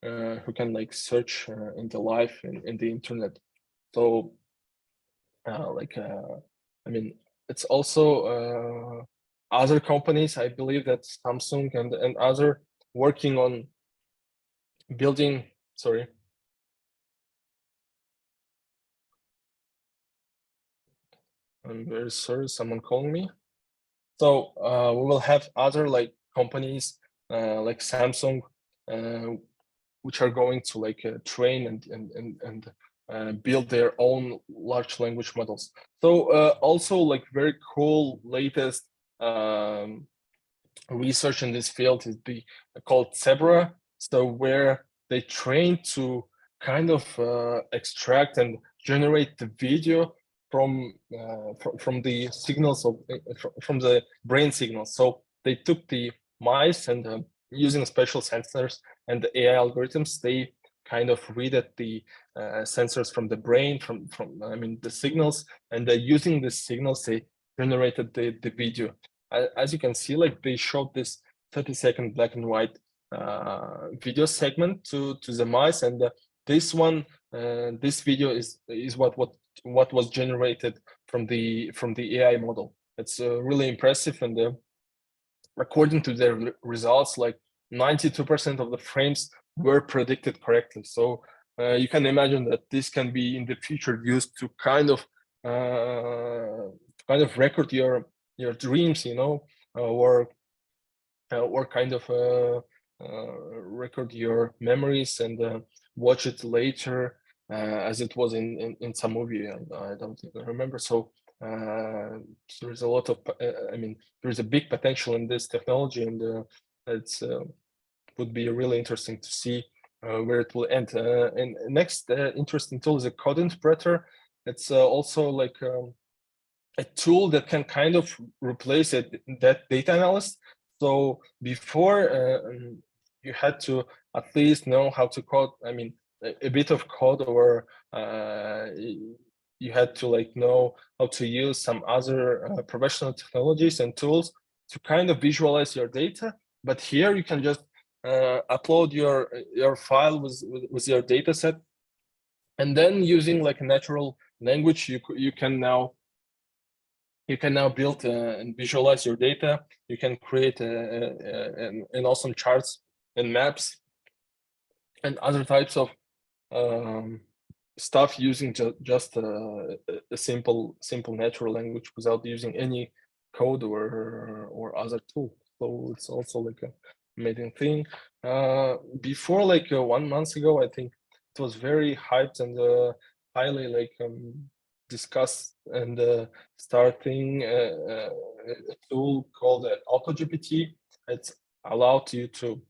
who can like search in the live in the internet. So it's also other companies, I believe that Samsung and other working on building, sorry. I'm very sorry, someone calling me. So we will have other like companies like Samsung, which are going to like train and build their own large language models. So also like very cool latest research in this field is called Zebra. So where they train to kind of extract and generate the video from the signals of from the brain signals. So they took the mice and using special sensors, and the AI algorithms, they kind of read at the sensors from the brain, from I mean the signals, and using the signals they generated the video. As you can see, like they showed this 30-second black and white video segment to the mice, and this one, this video is what was generated from the AI model. It's really impressive, and according to their results, like 92% of the frames were predicted correctly. So you can imagine that this can be in the future used to kind of record your dreams, you know, or kind of record your memories and watch it later, as it was in some movie. I don't remember. So there's a lot of, I mean, there's a big potential in this technology, and it's would be really interesting to see where it will end. And next interesting tool is a code interpreter. It's also like a tool that can kind of replace that data analyst. So before you had to at least know how to code, I mean, a bit of code, or you had to like know how to use some other professional technologies and tools to kind of visualize your data. But here you can just upload your file with your data set, and then using like a natural language, you can now build and visualize your data. You can create an awesome charts and maps and other types of stuff using just a simple natural language without using any code or other tool. So it's also like a amazing thing. Before like 1 month ago, I think it was very hyped and highly like discussed and starting a tool called AutoGPT. It's allowed you to,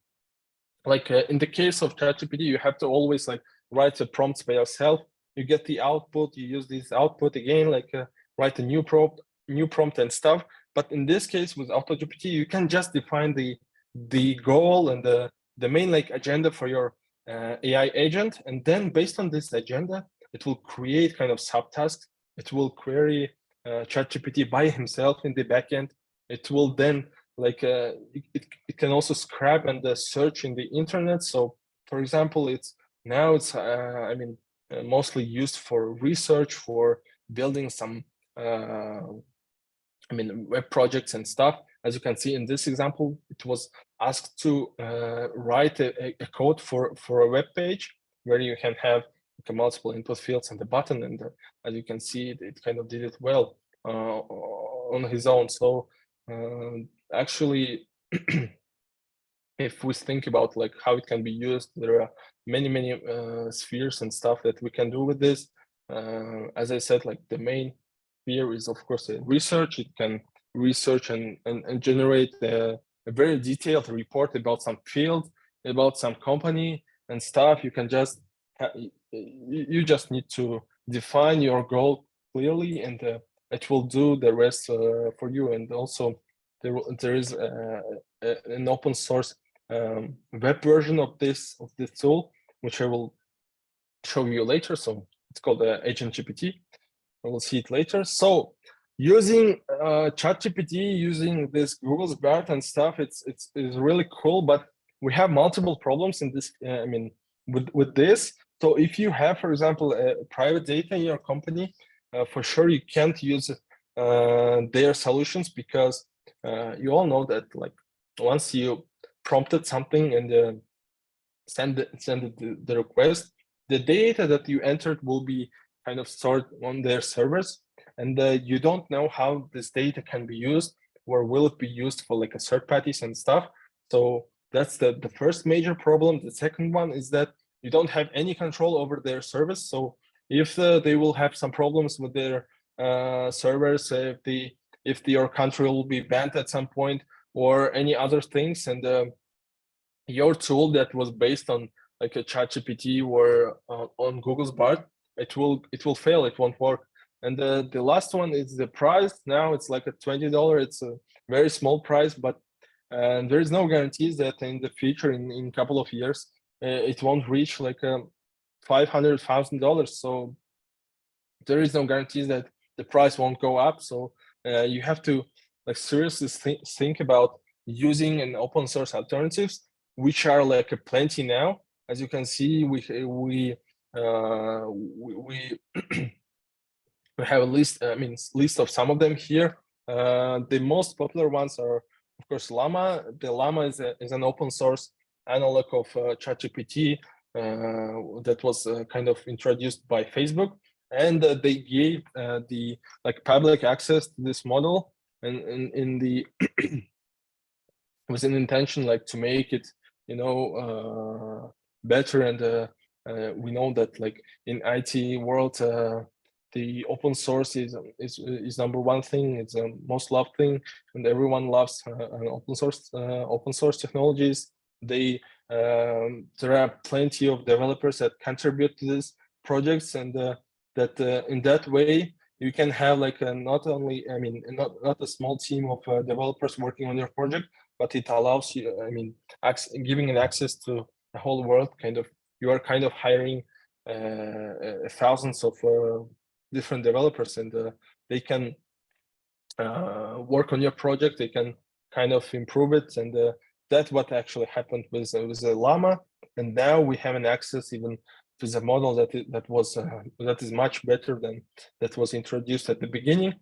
like in the case of ChatGPT, you have to always like write the prompts by yourself. You get the output, you use this output again, like write a new prompt and stuff. But in this case with AutoGPT, you can just define the goal and the main like agenda for your AI agent, and then based on this agenda, it will create kind of subtasks. It will query ChatGPT by himself in the backend. It will then like it can also scrap and search in the internet. So for example, it's I mean mostly used for research, for building some I mean web projects and stuff. As you can see in this example, it was asked to write a code for a web page where you can have multiple input fields and the button, and as you can see, it kind of did it well on his own. So actually, if we think about like how it can be used, there are many spheres and stuff that we can do with this. As I said, like the main sphere is of course research. It can research and generate a very detailed report about some field, about some company and stuff. You can just you just need to define your goal clearly, and it will do the rest for you. And also there is an open source web version of this tool, which I will show you later. So it's called Agent GPT. We'll see it later. So using ChatGPT, using this Google's BART and stuff, it's really cool, but we have multiple problems in this. I mean, with this. So if you have, for example, private data in your company, for sure you can't use their solutions, because you all know that like once you prompted something and send the request, the data that you entered will be kind of stored on their servers, and you don't know how this data can be used, or will it be used for like a third parties and stuff. So that's the first major problem. The second one is that you don't have any control over their service. So if they will have some problems with their servers, if your country will be banned at some point or any other things, and your tool that was based on like a ChatGPT or on Google's BART, it will fail. It won't work. And the last one is the price. Now it's like a $20. It's a very small price, but and there is no guarantees that in the future, in a couple of years, it won't reach like $500,000. So there is no guarantees that the price won't go up. So you have to like seriously think about using an open source alternatives, which are like a plenty now. As you can see, we we have a list. I mean, list of some of them here. The most popular ones are, of course, Llama. The Llama is an open source analog of ChatGPT that was kind of introduced by Facebook, and they gave the like public access to this model, and in the with an intention like to make it, you know, better. And we know that like in IT world, the open source is number one thing. It's the most loved thing, and everyone loves open source technologies. They there are plenty of developers that contribute to these projects, and that in that way you can have like not only, I mean, not a small team of developers working on your project, but it allows you, I mean, giving an access to the whole world. Kind of, you are kind of hiring thousands of different developers, and they can work on your project. They can kind of improve it, and that's what actually happened with the Llama. And now we have an access even to the model that is much better than that was introduced at the beginning.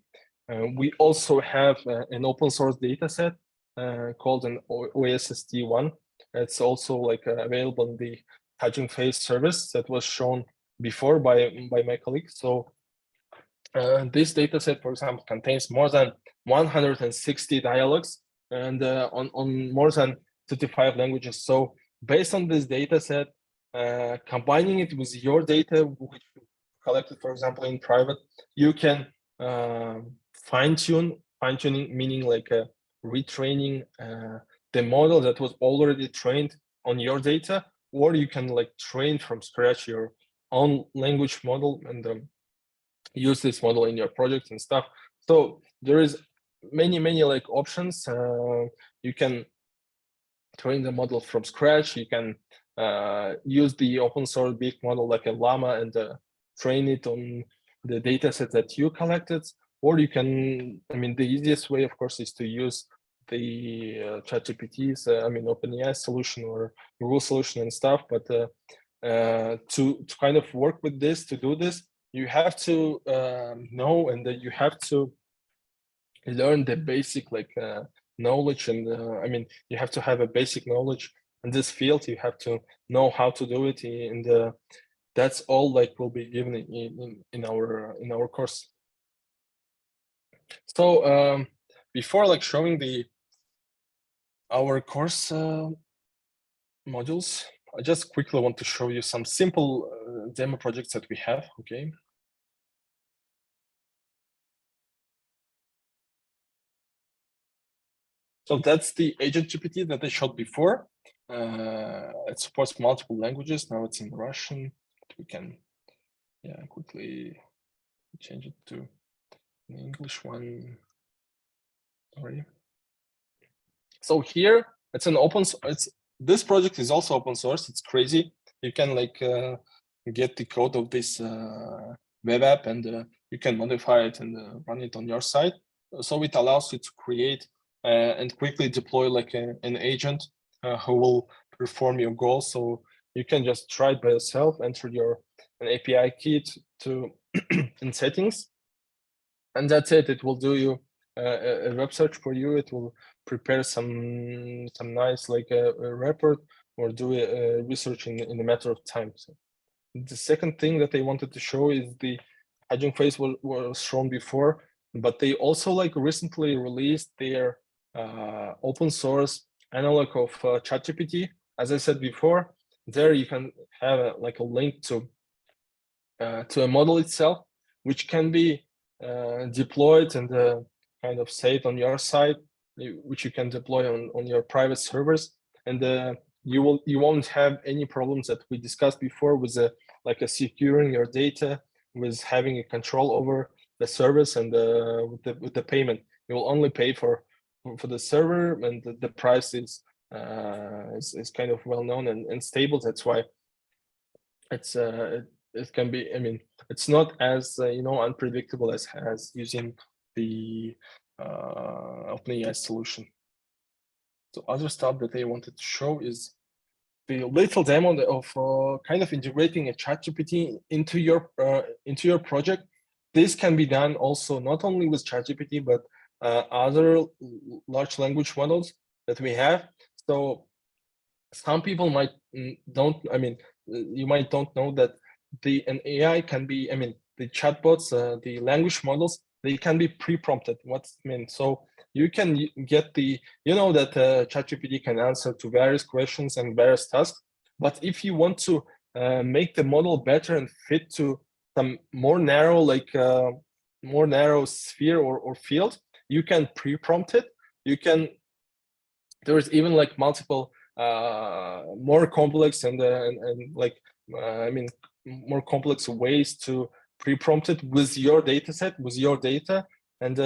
We also have an open source data set called an OSST1. It's also like available in the Hugging Face service that was shown before by my colleague. So this dataset, for example, contains more than 160 dialogues, and on more than 35 languages. So based on this dataset, combining it with your data, which you collected, for example, in private, you can fine-tuning, meaning like retraining the model that was already trained on your data, or you can like train from scratch your own language model and use this model in your project and stuff. So there is many like options. You can train the model from scratch. You can use the open source big model like a Llama and train it on the data set that you collected. Or you can, I mean, the easiest way, of course, is to use the ChatGPT's, I mean, OpenAI solution or Google solution and stuff. But to kind of work with this, to do this, you have to know, and you have to learn the basic like knowledge, and I mean, you have to have a basic knowledge in this field. You have to know how to do it, and that's all like will be given in our course. So before like showing our course modules, I just quickly want to show you some simple demo projects that we have. Okay. So that's the agent GPT that I showed before. It supports multiple languages. Now it's in Russian. We can, yeah, quickly change it to an English one. Sorry. So here it's an open. This project is also open source. It's crazy. You can like get the code of this web app, and you can modify it and run it on your site. So it allows you to create and quickly deploy like an agent who will perform your goals. So you can just try it by yourself, enter an API key to in settings, and that's it. It will do you a web search for you. It will prepare some nice like a report, or do a research in a matter of time. So the second thing that I wanted to show is the Hugging Face was shown before, but they also like recently released their open source analog of ChatGPT. As I said before, there you can have like a link to a model itself, which can be deployed and kind of saved on your site, which you can deploy on your private servers, and you won't have any problems that we discussed before with like securing your data, with having a control over the service, and with the payment. You will only pay for for the server, and the price is kind of well known and stable. That's why it's it can be. I mean, it's not as unpredictable as using the OpenAI solution. So other stuff that I wanted to show is the little demo of kind of integrating a ChatGPT into your project. This can be done also not only with ChatGPT, but other large language models that we have. So some people might you might don't know that an AI can be, the chatbots, the language models, they can be pre-prompted. What's it mean? So you can get that ChatGPT can answer to various questions and various tasks. But if you want to make the model better and fit to some more narrow, more narrow sphere or field, you can pre-prompt it. There's even like multiple more complex and more complex ways to pre-prompt it with your data set, with your data, and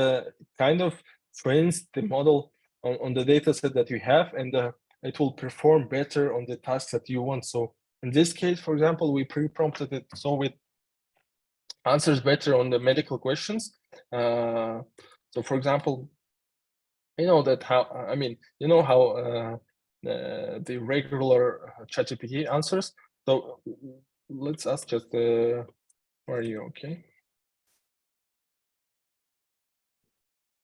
kind of trains the model on the data set that you have, and it will perform better on the tasks that you want. So in this case, for example, we pre-prompted it so it answers better on the medical questions. So for example, how the regular ChatGPT answers. So let's ask just are you okay?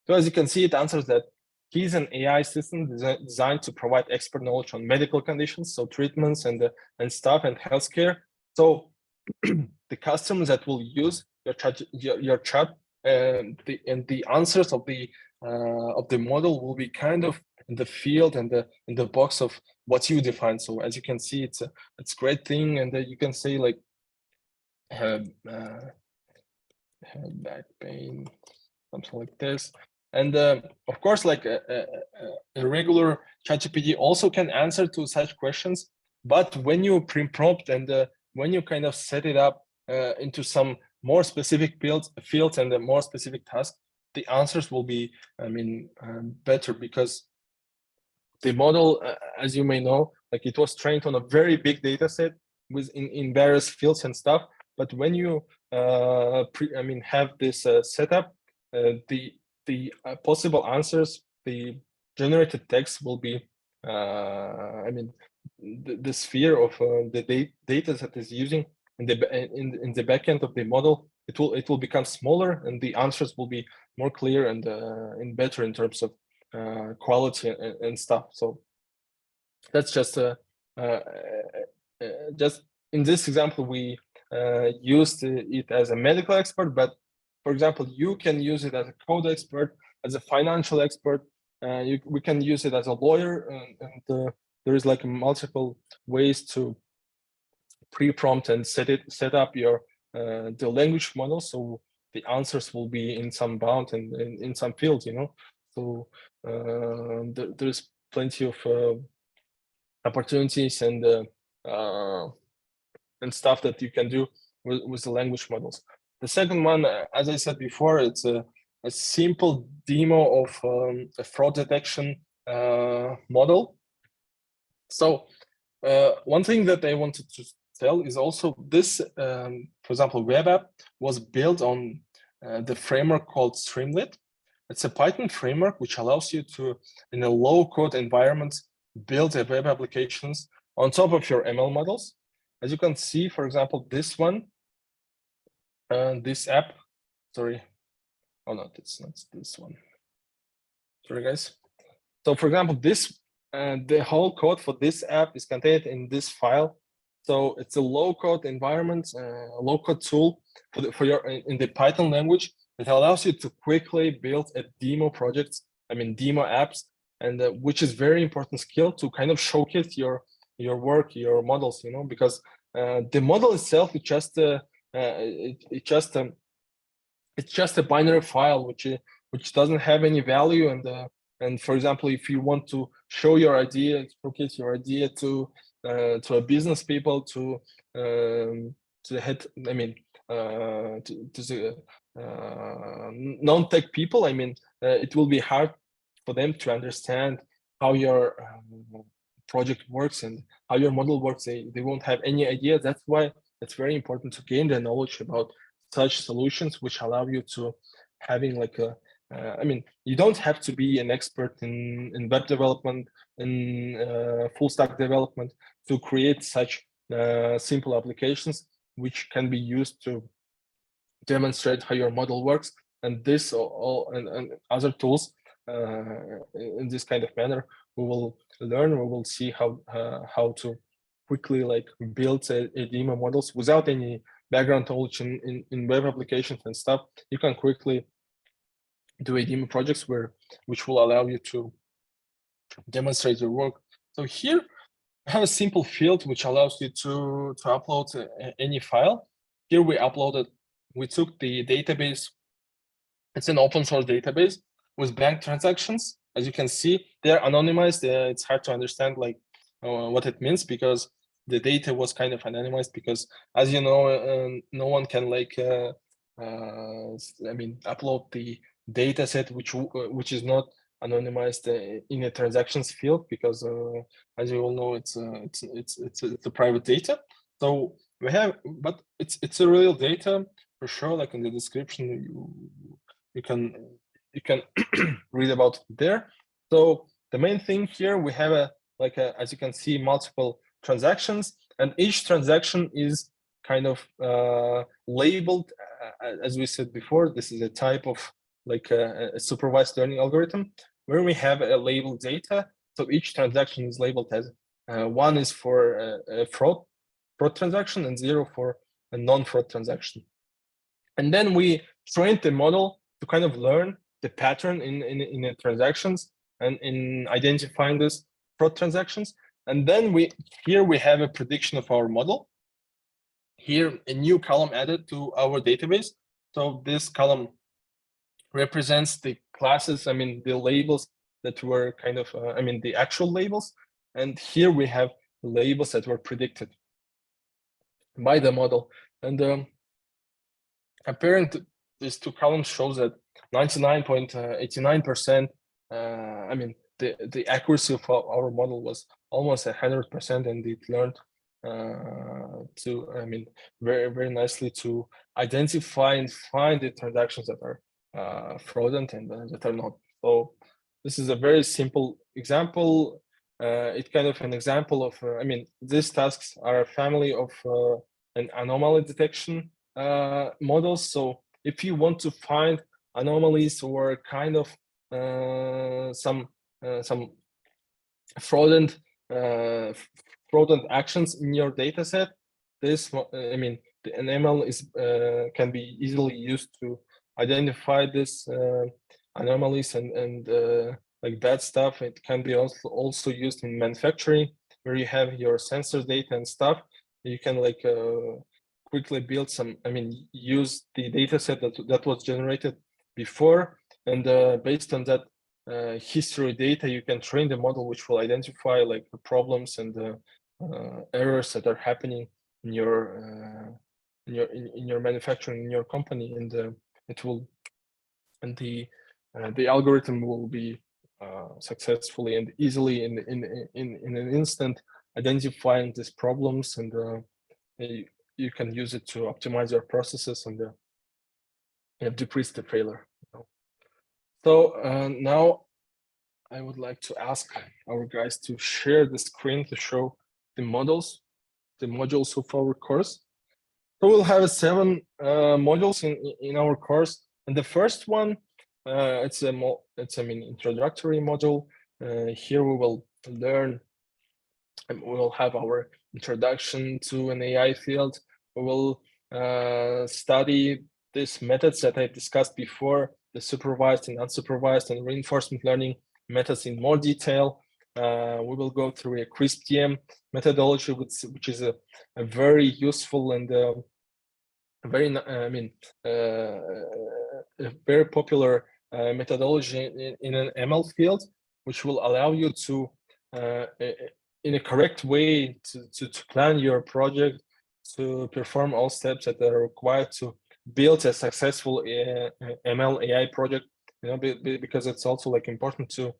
So as you can see, it answers that he's an AI system designed to provide expert knowledge on medical conditions, so treatments and stuff and healthcare. So the customers that will use your chat and the answers of the model will be kind of in the field and in the box of what you define. So as you can see, it's a great thing, and you can say like have back pain, something like this. And of course, like a regular ChatGPT also can answer to such questions. But when you pre-prompt and when you kind of set it up into some more specific fields and a more specific task, the answers will be, better, because the model, as you may know, like it was trained on a very big data set in various fields and stuff. But when you have this setup, the possible answers, the generated text will be, the sphere of the data that is using in the backend of the model. It will become smaller, and the answers will be more clear and better in terms of quality and stuff. So that's just in this example we used it as a medical expert, but for example, you can use it as a code expert, as a financial expert. We can use it as a lawyer, and there is like multiple ways to pre-prompt and set up your the language model, so the answers will be in some bound and in some field, So there's plenty of opportunities and stuff that you can do with the language models. The second one, as I said before, it's a simple demo of a fraud detection model. So one thing that I wanted to tell is also this, for example, web app was built on the framework called Streamlit. It's a Python framework which allows you to, in a low-code environment, build a web applications on top of your ML models. As you can see, for example, this one, this app, sorry, oh no, it's not this one. Sorry, guys. So for example, this, the whole code for this app is contained in this file. So it's a low-code environment, a low-code tool for your in the Python language that allows you to quickly build a demo project, demo apps, and which is very important skill to kind of showcase your work, your models, because the model itself is just it's just a binary file which doesn't have any value, and for example, if you want to show your idea, showcase your idea to a business people, to the head, to the non-tech people, it will be hard for them to understand how your project works and how your model works. They won't have any idea. That's why it's very important to gain the knowledge about such solutions, which allow you to having like a, I mean, you don't have to be an expert in web development, in full stack development to create such simple applications, which can be used to demonstrate how your model works. And this and other tools in this kind of manner, we will learn. We will see how to quickly like build a demo models without any background knowledge in web applications and stuff. You can quickly do a demo projects which will allow you to demonstrate your work. So here I have a simple field which allows you to upload any file. Here we took the database. It's an open source database with bank transactions. As you can see, they're anonymized. It's hard to understand like what it means because the data was kind of anonymized because, as you know, no one can like upload the data set which is not anonymized in a transactions field because as you all know it's a private data. So we have, but it's a real data for sure. Like in the description you can read about it there. So the main thing here, we have as you can see, multiple transactions, and each transaction is kind of labeled as we said before. This is a type of like a supervised learning algorithm where we have a labeled data. So each transaction is labeled as 1 is for a fraud transaction and 0 for a non-fraud transaction. And then we trained the model to kind of learn the pattern in the transactions and in identifying these fraud transactions. And then here we have a prediction of our model. Here, a new column added to our database. So this column represents the classes, the labels that were kind of, the actual labels. And here we have the labels that were predicted by the model. And comparing these two columns shows that 99.89%, the accuracy of our model was almost 100%, and it learned very, very nicely to identify and find the transactions that are fraudulent and that are not. So this is a very simple example. It's kind of an example of, these tasks are a family of an anomaly detection models. So if you want to find anomalies or kind of some fraudulent actions in your data set, this the ML is can be easily used to identify this anomalies and like bad stuff. It can be also used in manufacturing, where you have your sensor data and stuff. You can like quickly build some, use the data set that was generated before, and based on that history data, you can train the model, which will identify like the problems and the errors that are happening in your manufacturing, in your company, and the algorithm will be successfully and easily in an instant identifying these problems, and you can use it to optimize your processes and decrease the failure. So now I would like to ask our guys to share the screen to show the modules of our course. So we'll have 7 modules in our course, and the first one it's an introductory module. Here we will learn, and we will have our introduction to an AI field. We will study these methods that I discussed before, the supervised and unsupervised and reinforcement learning methods in more detail. We will go through a CRISP-DM methodology, which is a very useful and very very popular methodology in an ML field, which will allow you to in a correct way to plan your project, to perform all steps that are required to build a successful ML AI project you know, because it's also like important to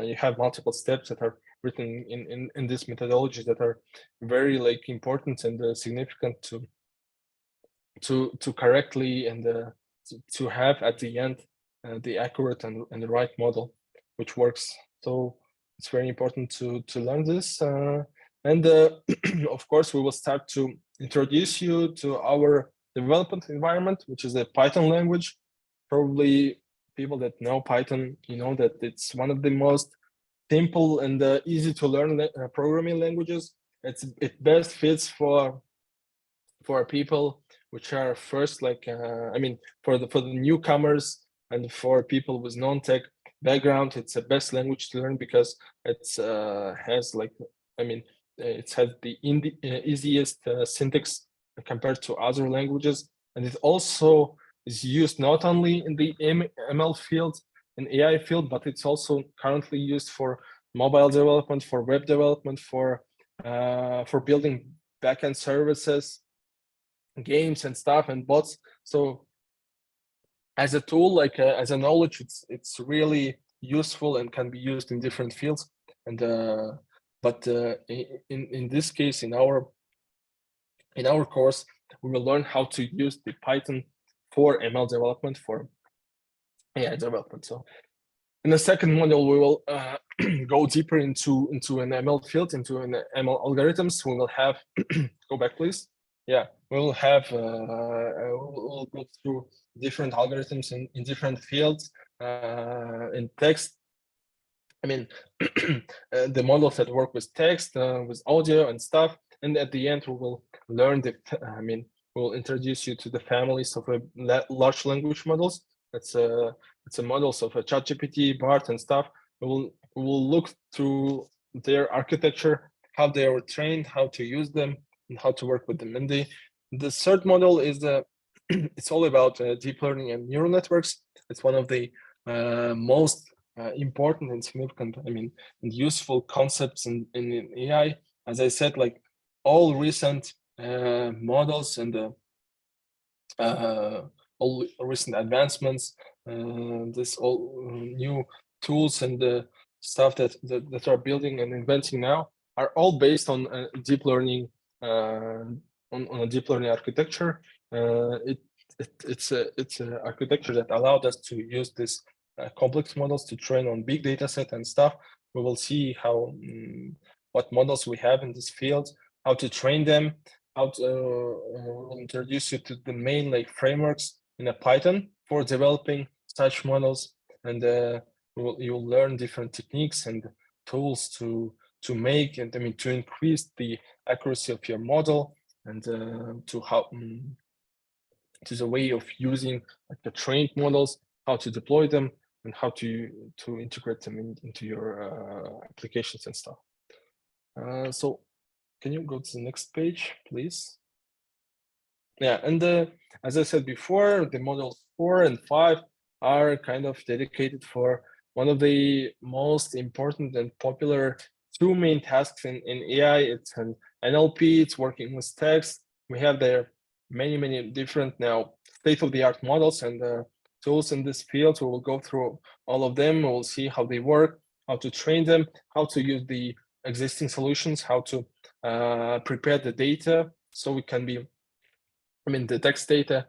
you have multiple steps that are written in this methodology that are very like important and significant to correctly and to have at the end the accurate and the right model which works. So it's very important to learn this, and of course we will start to introduce you to our development environment, which is a Python language. Probably people that know Python, you know that it's one of the most simple and easy to learn programming languages. It best fits for people which are first like I mean for the newcomers and for people with non-tech background. It's the best language to learn because it's has like I mean it has the easiest syntax compared to other languages, and it also is used not only in the ML field and AI field, but it's also currently used for mobile development, for web development, for building backend services, games and stuff, and bots. So as a tool, like as a knowledge, it's really useful and can be used in different fields. And but in this case, in our course, we will learn how to use the Python for ML development, for AI development. So in the second module, we will go deeper into an ML field, into an ML algorithms. We will have go back, please. Yeah, we will have we'll go through different algorithms in different fields in text. I mean, the models that work with text, with audio and stuff. And at the end, we will learn we'll introduce you to the families of large language models. It's a models of a ChatGPT, BART, and stuff. We will look through their architecture, how they were trained, how to use them, and how to work with them. And the third model is it's all about deep learning and neural networks. It's one of the most important and significant, and useful concepts in AI. As I said, like all recent models and all recent advancements, this all new tools and the stuff that are building and inventing now are all based on deep learning, on a deep learning architecture. It's a architecture that allowed us to use this complex models to train on big data set and stuff. We will see how what models we have in this field, how to train them, how to we'll introduce you to the main like frameworks in a Python for developing such models, and you'll learn different techniques and tools to make and to increase the accuracy of your model, and to how to the way of using like the trained models, how to deploy them, and how to integrate them into your applications and stuff. So can you go to the next page, please? Yeah, and as I said before, the models 4 and 5 are kind of dedicated for one of the most important and popular two main tasks in AI. It's an NLP, it's working with text. We have there many different now state-of-the-art models and tools in this field. We will go through all of them. We will see how they work, how to train them, how to use the existing solutions, how to prepare the data so we can be, the text data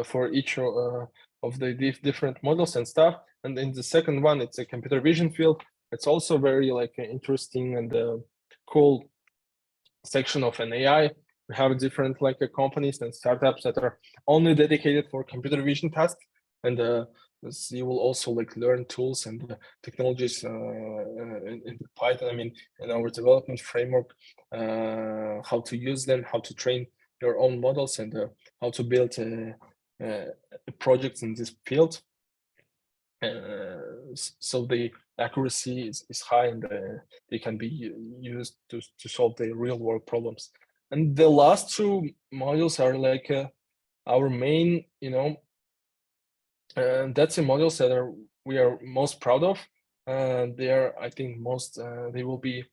for each of the different models and stuff. And in the second one, it's a computer vision field. It's also very like interesting and cool section of an AI. We have different like companies and startups that are only dedicated for computer vision tasks, and you will also like learn tools and technologies in Python. In our development framework, how to use them, how to train your own models, and how to build projects in this field. So the accuracy is high, and they can be used to solve the real world problems. And the last two modules are like our main, that's the modules that we are most proud of. They are, I think, they will be.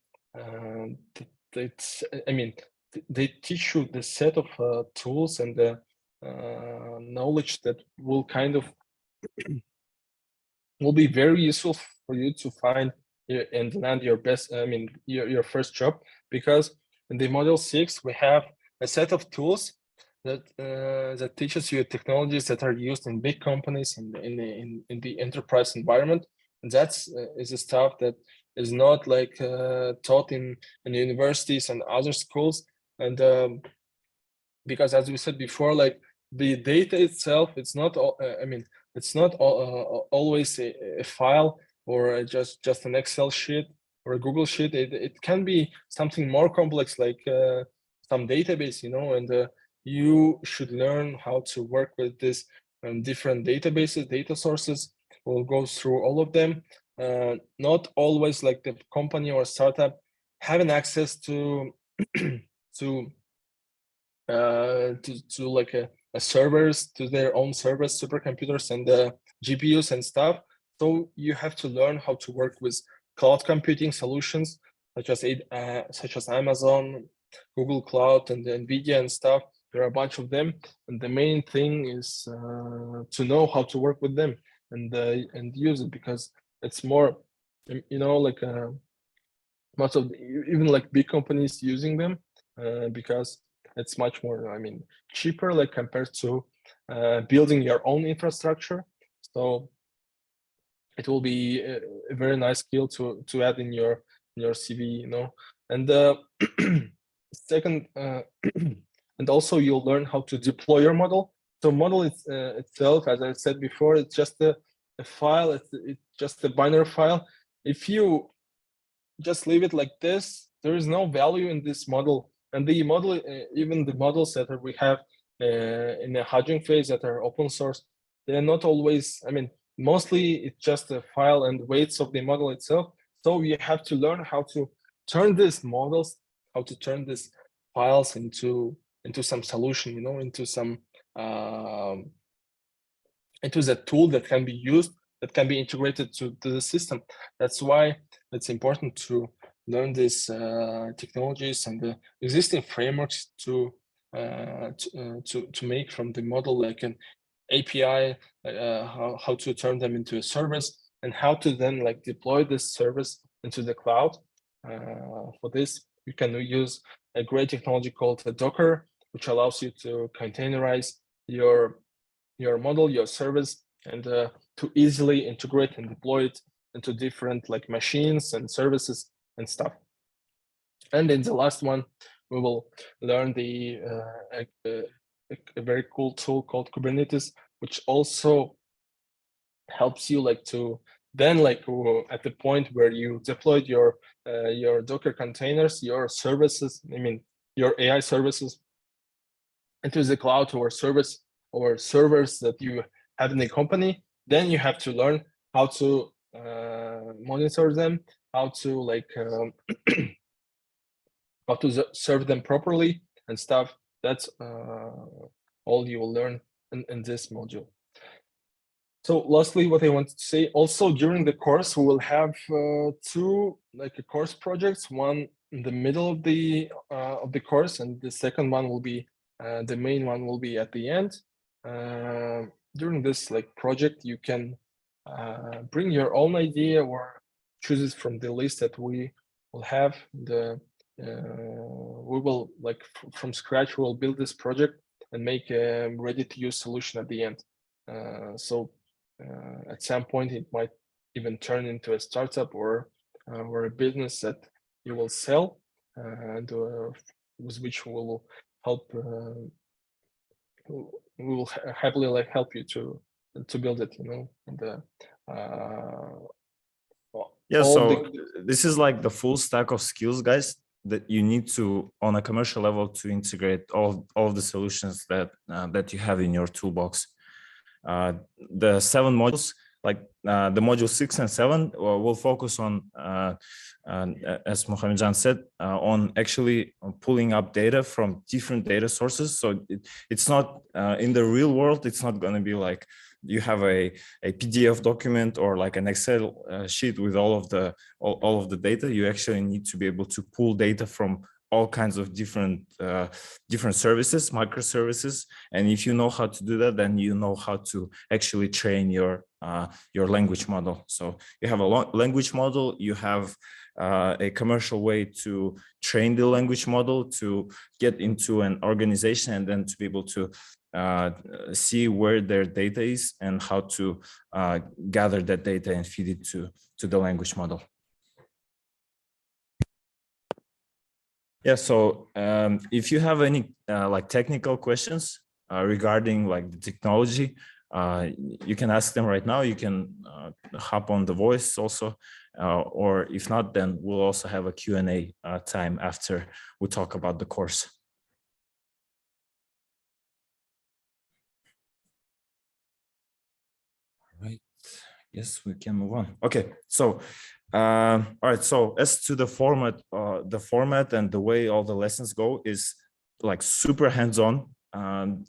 They teach you the set of tools and the knowledge that will kind of will be very useful for you to find and land your best, your first job, because in the module 6 we have a set of tools that that teaches you technologies that are used in big companies and in the enterprise environment, and that's is the stuff that is not like taught in universities and other schools. And because as we said before, like the data itself, it's not it's not always a file or just an Excel sheet or a Google sheet. It can be something more complex, like some database, you know, and you should learn how to work with this different databases, data sources. We'll go through all of them. Not always like the company or startup having access to to like a servers, to their own servers, supercomputers, and GPUs and stuff. So you have to learn how to work with cloud computing solutions such as Amazon, Google Cloud, and NVIDIA and stuff. There are a bunch of them, and the main thing is to know how to work with them and use it, because it's more, you know, like most of even like big companies using them because it's much more, I mean, cheaper, like compared to building your own infrastructure. So it will be a very nice skill to add in your CV, you know. And second, and also you'll learn how to deploy your model. So model itself, as I said before, it's just a file. It's just a binary file. If you just leave it like this, there is no value in this model. And the model, even the models that we have in the Hugging phase that are open source, they're not always, I mean, mostly it's just a file and weights of the model itself. So you have to learn how to turn these models, how to turn these files into some solution, you know, into some into the tool that can be used, that can be integrated to the system. That's why it's important to learn these technologies and the existing frameworks to make from the model like an API, how to turn them into a service, and how to then like deploy this service into the cloud. For this, you can use a great technology called Docker, which allows you to containerize your model, your service, and to easily integrate and deploy it into different like machines and services and stuff. And in the last one, we will learn a very cool tool called Kubernetes, which also helps you like to then like at the point where you deployed your Docker containers, your services, I mean your AI services into the cloud or service or servers that you have in the company, then you have to learn how to monitor them, how to like how to serve them properly and stuff. That's all you will learn in this module. So lastly, what I wanted to say, also during the course, we will have two like course projects, one in the middle of the course, and the second one will be the main one will be at the end. During this like project, you can bring your own idea or choose it from the list that we will have. We will like from scratch, we'll build this project and make a ready-to-use solution at the end. So at some point, it might even turn into a startup or a business that you will sell and with which we will help. We will happily like help you to build it, you know. And yeah, so this is like the full stack of skills, guys, that you need to on a commercial level to integrate all of the solutions that that you have in your toolbox. The 7 modules, like the module 6 and 7, will focus on, as Muhammadjan said, on actually pulling up data from different data sources. So it's not in the real world, it's not going to be like you have a PDF document or like an Excel sheet with all of the data. You actually need to be able to pull data from all kinds of different services, microservices. And if you know how to do that, then you know how to actually train your your language model. So you have a language model, you have a commercial way to train the language model to get into an organization and then to be able to see where their data is and how to gather that data and feed it to the language model. Yeah, so if you have any like technical questions regarding like the technology, you can ask them right now. You can hop on the voice also, or if not, then we'll also have a Q&A time after we talk about the course. Right, yes, we can move on. Okay, so all right, so as to the format and the way all the lessons go is like super hands-on.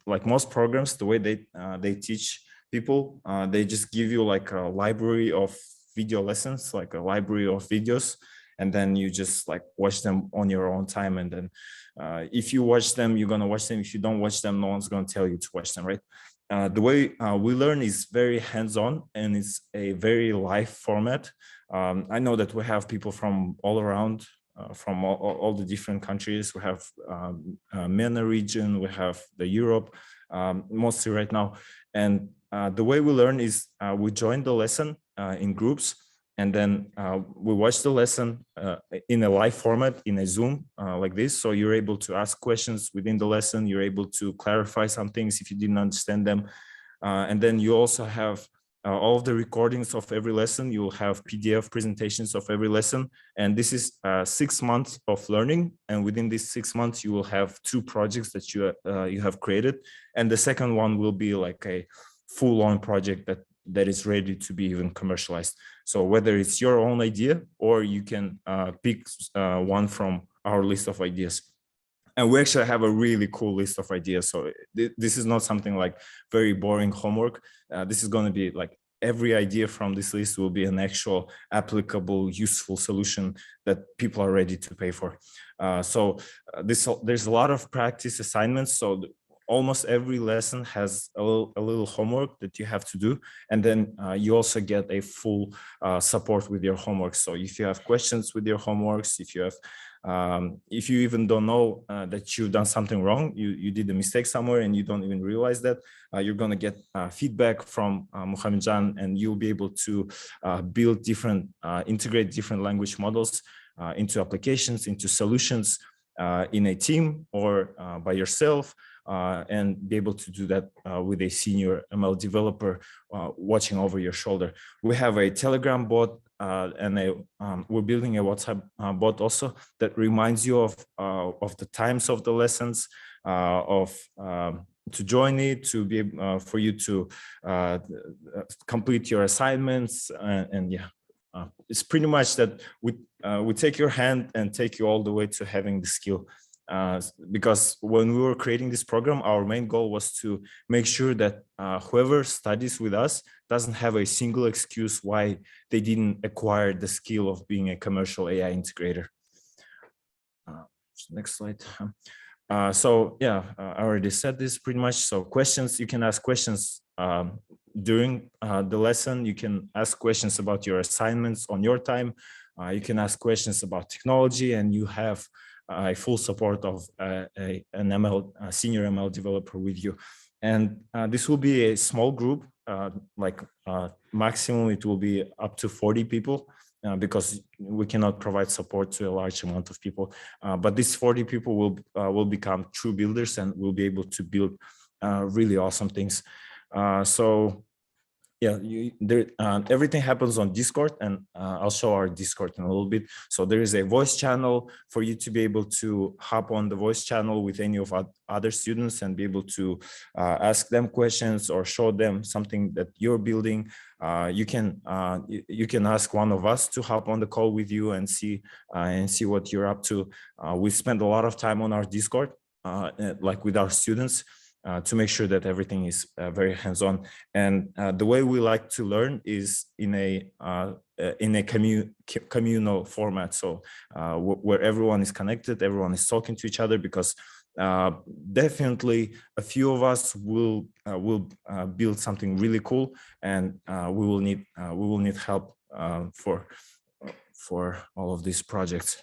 Like most programs, the way they teach people, they just give you like a library of video lessons, like a library of videos, and then you just like watch them on your own time. And then if you watch them, you're gonna watch them. If you don't watch them, no one's gonna tell you to watch them, right? The way we learn is very hands-on, and it's a very live format. I know that we have people from all around, from all the different countries. We have MENA region, we have the Europe, mostly right now. And the way we learn is we join the lesson in groups, and then we watch the lesson in a live format in a Zoom like this. So you're able to ask questions within the lesson. You're able to clarify some things if you didn't understand them. And then you also have all of the recordings of every lesson. You'll have PDF presentations of every lesson. And this is 6 months of learning. And within these 6 months, you will have 2 projects that you have created. And the second one will be like a full-on project that is ready to be even commercialized. So whether it's your own idea or you can pick one from our list of ideas. And we actually have a really cool list of ideas. So this is not something like very boring homework. This is going to be like every idea from this list will be an actual applicable, useful solution that people are ready to pay for. There's a lot of practice assignments. So almost every lesson has a little homework that you have to do. And then you also get a full support with your homework. So if you have questions with your homeworks, if you even don't know that you've done something wrong, you did a mistake somewhere and you don't even realize that, you're going to get feedback from Muhammadjan, and you'll be able to integrate different language models into applications, into solutions in a team or by yourself. And be able to do that with a senior ML developer watching over your shoulder. We have a Telegram bot and we're building a WhatsApp bot also that reminds you of the times of the lessons, to join it, to be for you to complete your assignments, and yeah. It's pretty much that we take your hand and take you all the way to having the skill. Because when we were creating this program, our main goal was to make sure that whoever studies with us doesn't have a single excuse why they didn't acquire the skill of being a commercial AI integrator. Next slide. So yeah, I already said this pretty much. So questions, you can ask questions during the lesson. You can ask questions about your assignments on your time. You can ask questions about technology, and you have a full support of a senior ML developer with you. And this will be a small group, maximum it will be up to 40 people, because we cannot provide support to a large amount of people. But these 40 people will become true builders and will be able to build really awesome things. So yeah, everything happens on Discord, and I'll show our Discord in a little bit. So there is a voice channel for you to be able to hop on the voice channel with any of our other students and be able to ask them questions or show them something that you're building. You can ask one of us to hop on the call with you and see what you're up to. We spend a lot of time on our Discord, like with our students. To make sure that everything is very hands-on. And the way we like to learn is in a communal format. So where everyone is connected, everyone is talking to each other, because definitely a few of us will build something really cool, and we will need help for all of these projects.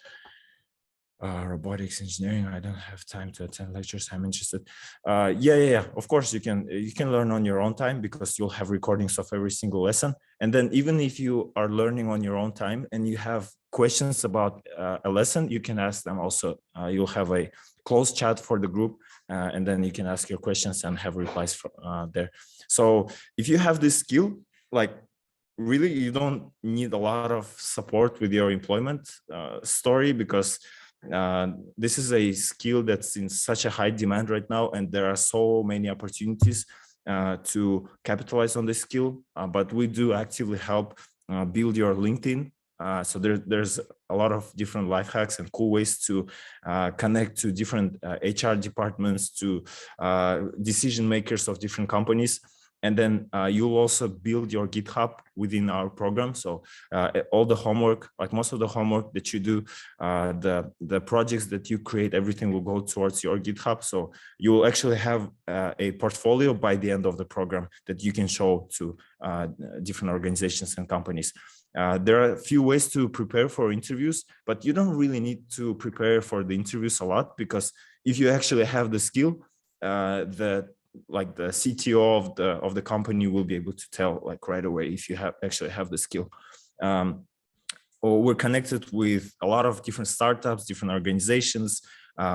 Robotics engineering, I don't have time to attend lectures. I'm interested. Yeah. Of course, you can learn on your own time, because you'll have recordings of every single lesson. And then even if you are learning on your own time and you have questions about a lesson, you can ask them also. You'll have a closed chat for the group, and then you can ask your questions and have replies from there. So if you have this skill, like, really, you don't need a lot of support with your employment story, because this is a skill that's in such a high demand right now, and there are so many opportunities to capitalize on this skill. But we do actively help build your LinkedIn. So there's a lot of different life hacks and cool ways to connect to different HR departments, to decision makers of different companies. And then you'll also build your GitHub within our program. So all the homework, like most of the homework that you do, the projects that you create, everything will go towards your GitHub. So you will actually have a portfolio by the end of the program that you can show to different organizations and companies. There are a few ways to prepare for interviews, but you don't really need to prepare for the interviews a lot, because if you actually have the skill, the CTO of the company will be able to tell like right away if you actually have the skill. We're connected with a lot of different startups, different organizations,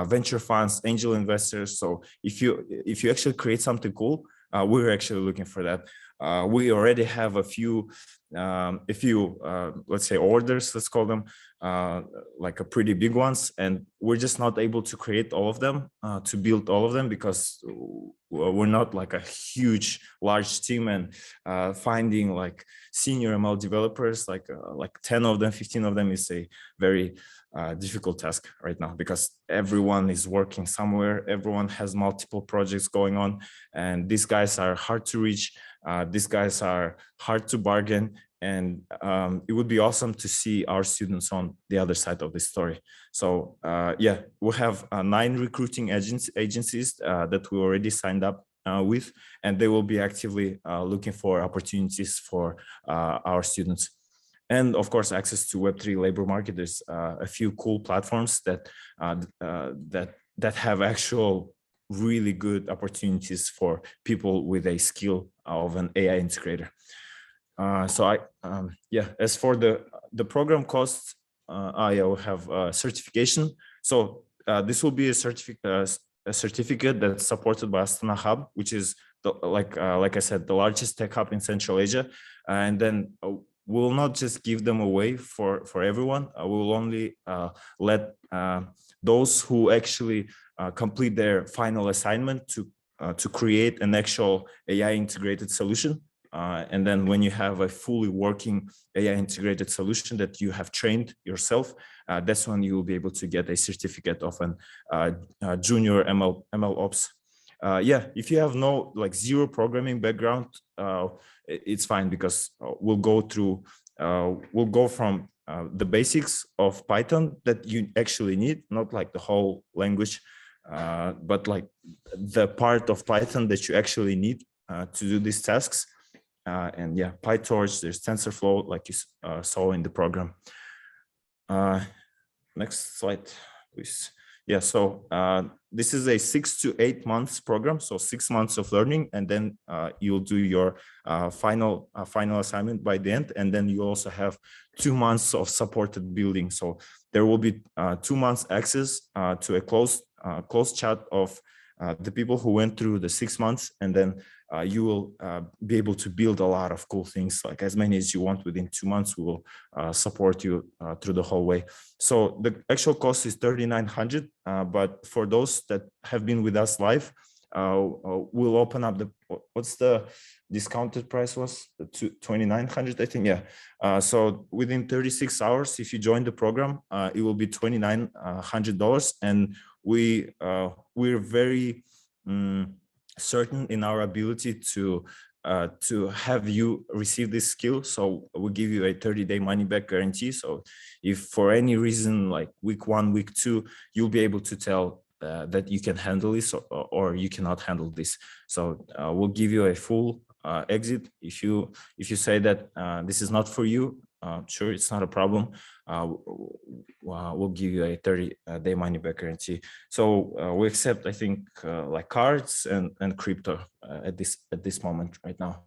venture funds, angel investors. So if you actually create something cool, we're actually looking for that. We already have a few let's say orders, let's call them, like a pretty big ones, and we're just not able to create all of them, to build all of them, because we're not like a large team, and finding like senior ML developers, like 10 of them, 15 of them is a very difficult task right now, because everyone is working somewhere, everyone has multiple projects going on, and these guys are hard to reach. These guys are hard to bargain, and it would be awesome to see our students on the other side of this story. So yeah, we have 9 recruiting agencies that we already signed up with, and they will be actively looking for opportunities for our students. And of course, access to Web3 labor market. There's a few cool platforms that have actual really good opportunities for people with a skill of an AI integrator. Yeah, as for the program costs, I will have a certification. So this will be a certificate that's supported by Astana Hub, which is like I said, the largest tech hub in Central Asia. And then we'll not just give them away for everyone. We'll only let those who actually complete their final assignment to create an actual AI integrated solution. And then when you have a fully working AI integrated solution that you have trained yourself, that's when you will be able to get a certificate of an junior ML Ops. Yeah, if you have zero programming background, it's fine, because we'll go from the basics of Python that you actually need, not like the whole language, but like the part of Python that you actually need to do these tasks. And yeah, PyTorch, there's TensorFlow, like you saw in the program. Next slide, please. Yeah, so this is a 6 to 8 months program, so 6 months of learning, and then you'll do your final assignment by the end, and then you also have 2 months of supported building. So there will be 2 months access to a closed chat of the people who went through the 6 months, and then you will be able to build a lot of cool things, like as many as you want within 2 months. We will support you through the whole way. So the actual cost is 3,900, but for those that have been with us live, we'll open up what's the discounted price was? 2,900, I think. Yeah. So within 36 hours, if you join the program, it will be $2,900, and we're very certain in our ability to have you receive this skill. So we'll give you a 30-day money-back guarantee. So if for any reason, like week 1, week 2, you'll be able to tell that you can handle this or you cannot handle this. So we'll give you a full exit. If you say that this is not for you, sure, it's not a problem. We'll give you a 30-day money back guarantee. So we accept, I think, like cards and crypto at this moment right now.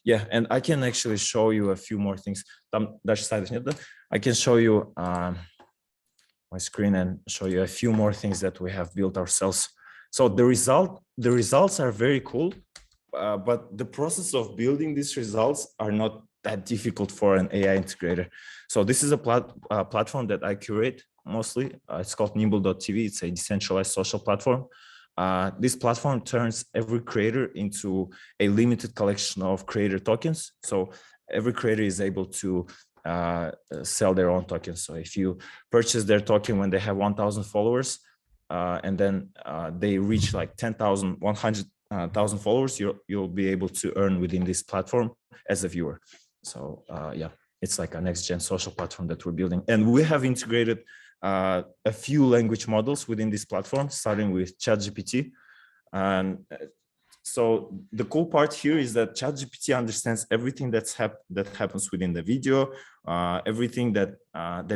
Yeah, and I can actually show you a few more things. I can show you my screen and show you a few more things that we have built ourselves. So the results are very cool, but the process of building these results are not that difficult for an AI integrator. So this is a platform that I curate mostly. It's called Nimble.tv. It's a decentralized social platform. This platform turns every creator into a limited collection of creator tokens. So every creator is able to sell their own tokens. So if you purchase their token when they have 1,000 followers, and then they reach like 10,000, 100,000 followers, you'll be able to earn within this platform as a viewer. So yeah, it's like a next gen social platform that we're building. And we have integrated a few language models within this platform, starting with ChatGPT. And so the cool part here is that ChatGPT understands everything that happens within the video, everything that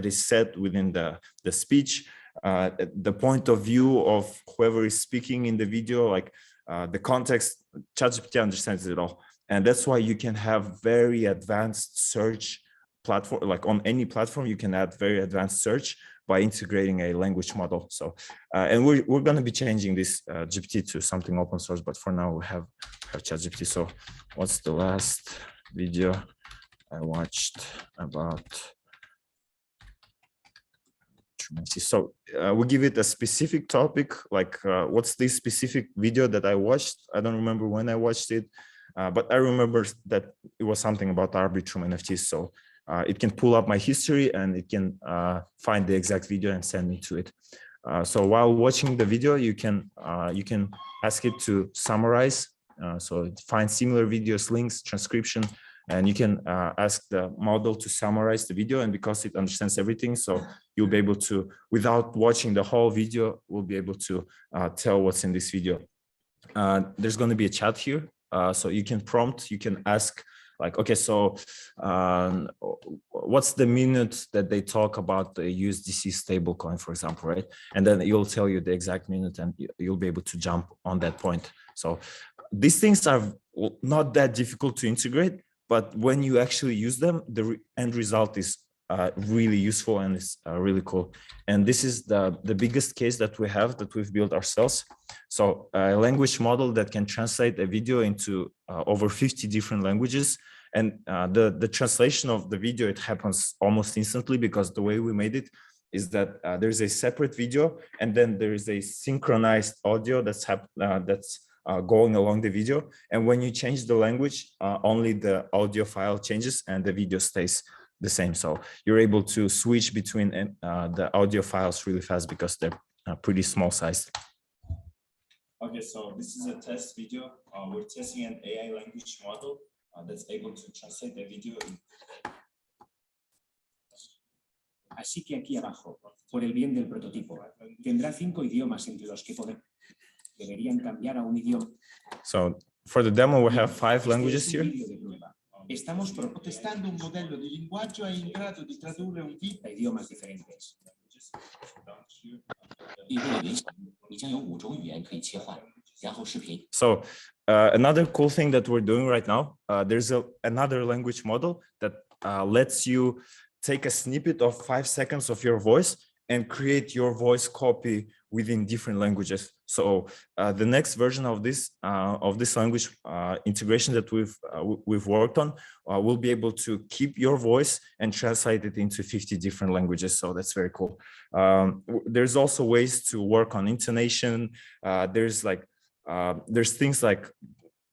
is said within the speech, the point of view of whoever is speaking in the video, like the context. ChatGPT understands it all. And that's why you can have very advanced search platform, like on any platform, you can add very advanced search by integrating a language model. So, and we're going to be changing this GPT to something open source, but for now we have ChatGPT. So what's the last video I watched about? So we give it a specific topic, like what's this specific video that I watched? I don't remember when I watched it, but I remember that it was something about Arbitrum NFTs. So it can pull up my history and it can find the exact video and send me to it. So while watching the video, you can ask it to summarize. So find similar videos, links, transcription, and you can ask the model to summarize the video. And because it understands everything, so you'll be able to, without watching the whole video, we'll be able to tell what's in this video. There's going to be a chat here. So you can prompt, you can ask, like, okay, so what's the minute that they talk about the USDC stablecoin, for example, right? And then you'll tell you the exact minute and you'll be able to jump on that point. So these things are not that difficult to integrate, but when you actually use them, the end result is really useful and it's really cool. And this is the biggest case that we have that we've built ourselves. So a language model that can translate a video into over 50 different languages. And the translation of the video, it happens almost instantly, because the way we made it is that there's a separate video and then there is a synchronized audio that's going along the video. And when you change the language, only the audio file changes and the video stays the same. So you're able to switch between the audio files really fast because they're pretty small sized. Okay, so this is a test video. We're testing an AI language model that's able to translate the video. Así que aquí abajo, por el bien del prototipo, tendrá 5 idiomas entre los que poder. Deberían cambiar a un idioma. So for the demo, we have 5 languages here. Estamos protestando un modello di linguaggio in grado di tradurre un tipo a idiomas differentes. So another cool thing that we're doing right now, there's another language model that lets you take a snippet of 5 seconds of your voice and create your voice copy within different languages. So the next version of this language integration that we've worked on will be able to keep your voice and translate it into 50 different languages. So that's very cool. There's also ways to work on intonation. There's things like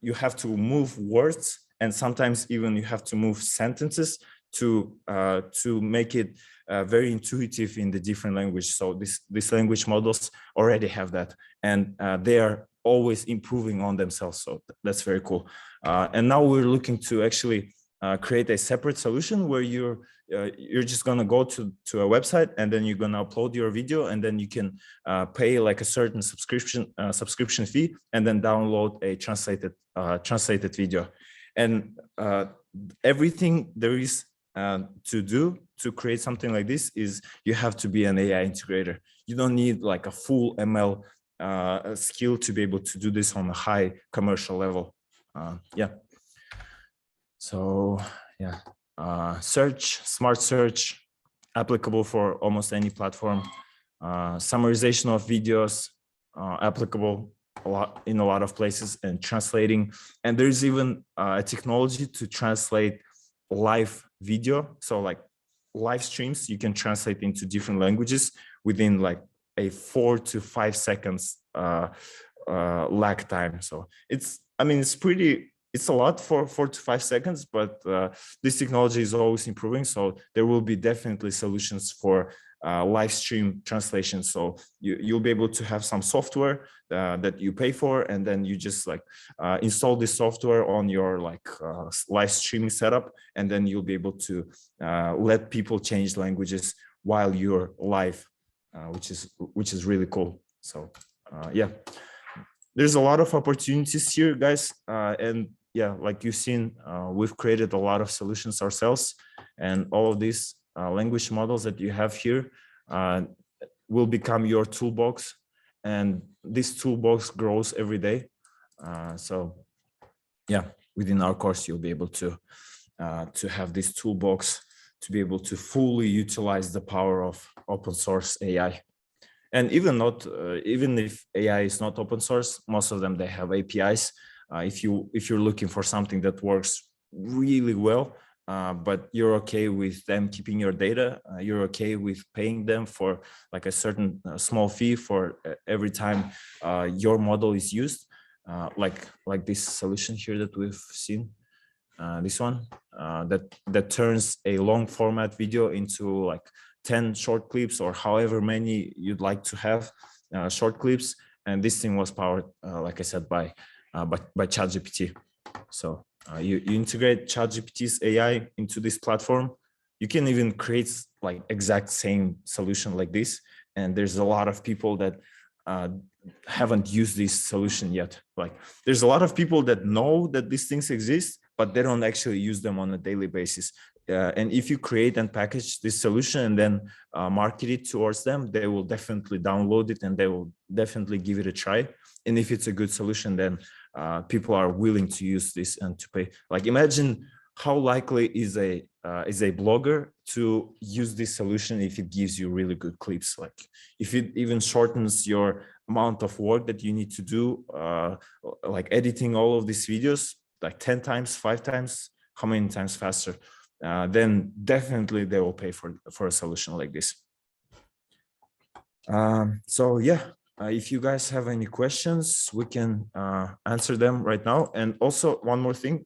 you have to move words, and sometimes even you have to move sentences to make it very intuitive in the different language. So these language models already have that, and they are always improving on themselves. So that's very cool. And now we're looking to actually create a separate solution where you're just gonna go to a website, and then you're gonna upload your video, and then you can pay like a certain subscription fee, and then download a translated video. And everything there is to do to create something like this is you have to be an AI integrator. You don't need like a full ML skill to be able to do this on a high commercial level. Yeah. So yeah, smart search, applicable for almost any platform. Summarization of videos, applicable in a lot of places, and translating. And there's even a technology to translate live video. So like live streams, you can translate into different languages within like a 4 to 5 seconds lag time. So it's a lot for 4 to 5 seconds, but this technology is always improving. So there will be definitely solutions for live stream translation. So you'll be able to have some software that you pay for, and then you just like install this software on your like live streaming setup, and then you'll be able to let people change languages while you're live, which is really cool. So yeah, there's a lot of opportunities here, guys, and yeah, like you've seen, we've created a lot of solutions ourselves, and all of these language models that you have here will become your toolbox, and this toolbox grows every day. So yeah, within our course, you'll be able to have this toolbox to be able to fully utilize the power of open source AI. And even if AI is not open source, most of them, they have APIs. If you're looking for something that works really well, but you're okay with them keeping your data, you're okay with paying them for like a certain small fee for every time your model is used, like this solution here that we've seen, this one that turns a long format video into like 10 short clips, or however many you'd like to have short clips. And this thing was powered, like I said, by ChatGPT. So you integrate ChatGPT's AI into this platform. You can even create like exact same solution like this. And there's a lot of people that haven't used this solution yet. Like there's a lot of people that know that these things exist, but they don't actually use them on a daily basis. And if you create and package this solution and then market it towards them, they will definitely download it and they will definitely give it a try. And if it's a good solution, then people are willing to use this and to pay. Like imagine how likely is a blogger to use this solution if it gives you really good clips. Like if it even shortens your amount of work that you need to do, like editing all of these videos, like 10 times, 5 times, how many times faster? Then definitely they will pay for a solution like this. So yeah, if you guys have any questions, we can answer them right now. And also one more thing,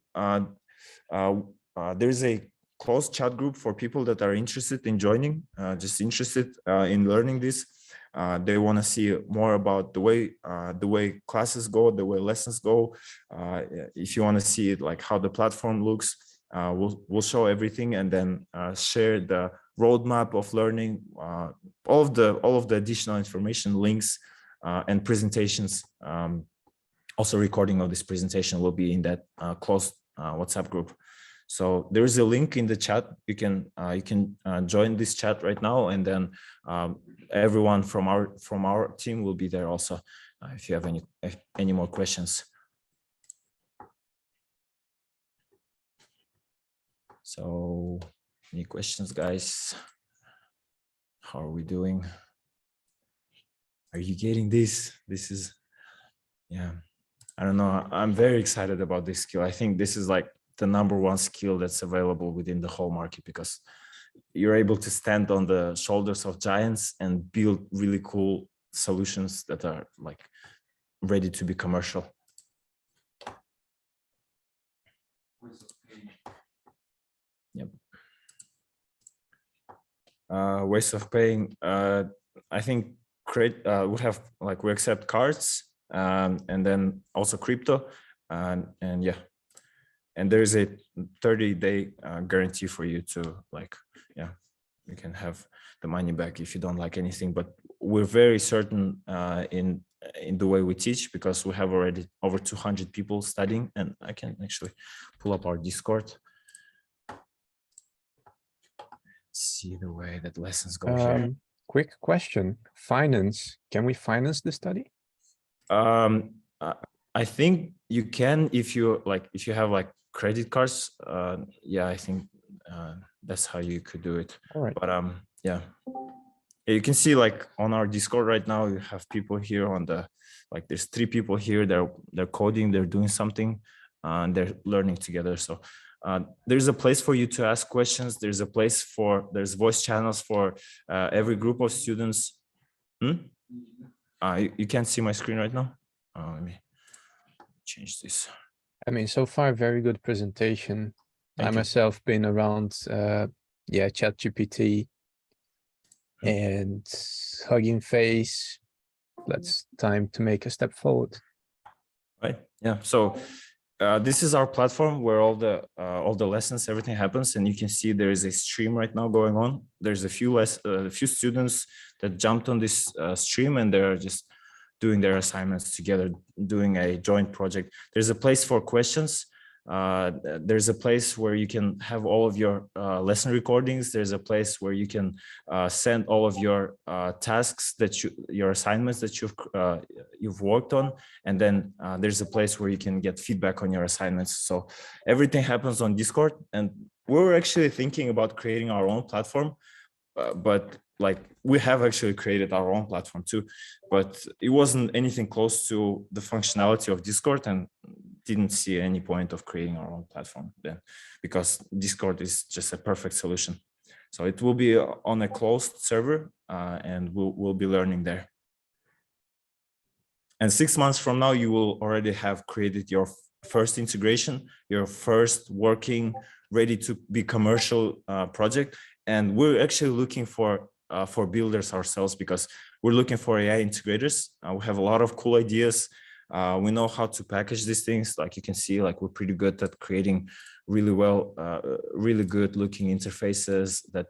there's a closed chat group for people that are interested in joining, just interested in learning this. They want to see more about the way classes go, the way lessons go. If you want to see it, like how the platform looks, we'll show everything, and then share the roadmap of learning, all of the additional information, links, and presentations. Also, recording of this presentation will be in that closed WhatsApp group. So there is a link in the chat. You can join this chat right now, and then everyone from our team will be there also if you have any more questions. So any questions, guys? How are we doing? Are you getting this? This is, yeah, I don't know. I'm very excited about this skill. I think this is like the #1 skill that's available within the whole market, because you're able to stand on the shoulders of giants and build really cool solutions that are like ready to be commercial. Yep. Ways of paying. I think we accept cards, and then also crypto, and yeah. and there's a 30-day guarantee for you to like, yeah, you can have the money back if you don't like anything. But we're very certain in the way we teach, because we have already over 200 people studying, and I can actually pull up our Discord. See the way that lessons go here. Quick question: finance? Can we finance the study? I think you can if you have like credit cards. Yeah, I think that's how you could do it. All right. But yeah, you can see like on our Discord right now, you have people here on the, like there's 3 people here. They're coding, they're doing something, and they're learning together. So there's a place for you to ask questions. There's voice channels for every group of students. You can't see my screen right now. Let me change this. I mean, so far, very good presentation. Thank I you. myself been around, ChatGPT and Hugging Face. That's time to make a step forward. Right. Yeah. So this is our platform where all the lessons, everything happens, and you can see there is a stream right now going on. There's a few students that jumped on this stream, and they're just doing their assignments together, doing a joint project. There's a place for questions. There's a place where you can have all of your lesson recordings. There's a place where you can send all of your tasks your assignments that you've worked on, and then there's a place where you can get feedback on your assignments. So everything happens on Discord, and we're actually thinking about creating our own platform, but like we have actually created our own platform too, but it wasn't anything close to the functionality of Discord, and didn't see any point of creating our own platform then, because Discord is just a perfect solution. So it will be on a closed server, and we'll be learning there. And 6 months from now, you will already have created your first integration, your first working, ready to be commercial project. And we're actually looking for builders ourselves, because we're looking for AI integrators. We have a lot of cool ideas. We know how to package these things. Like you can see, like we're pretty good at creating really good looking interfaces that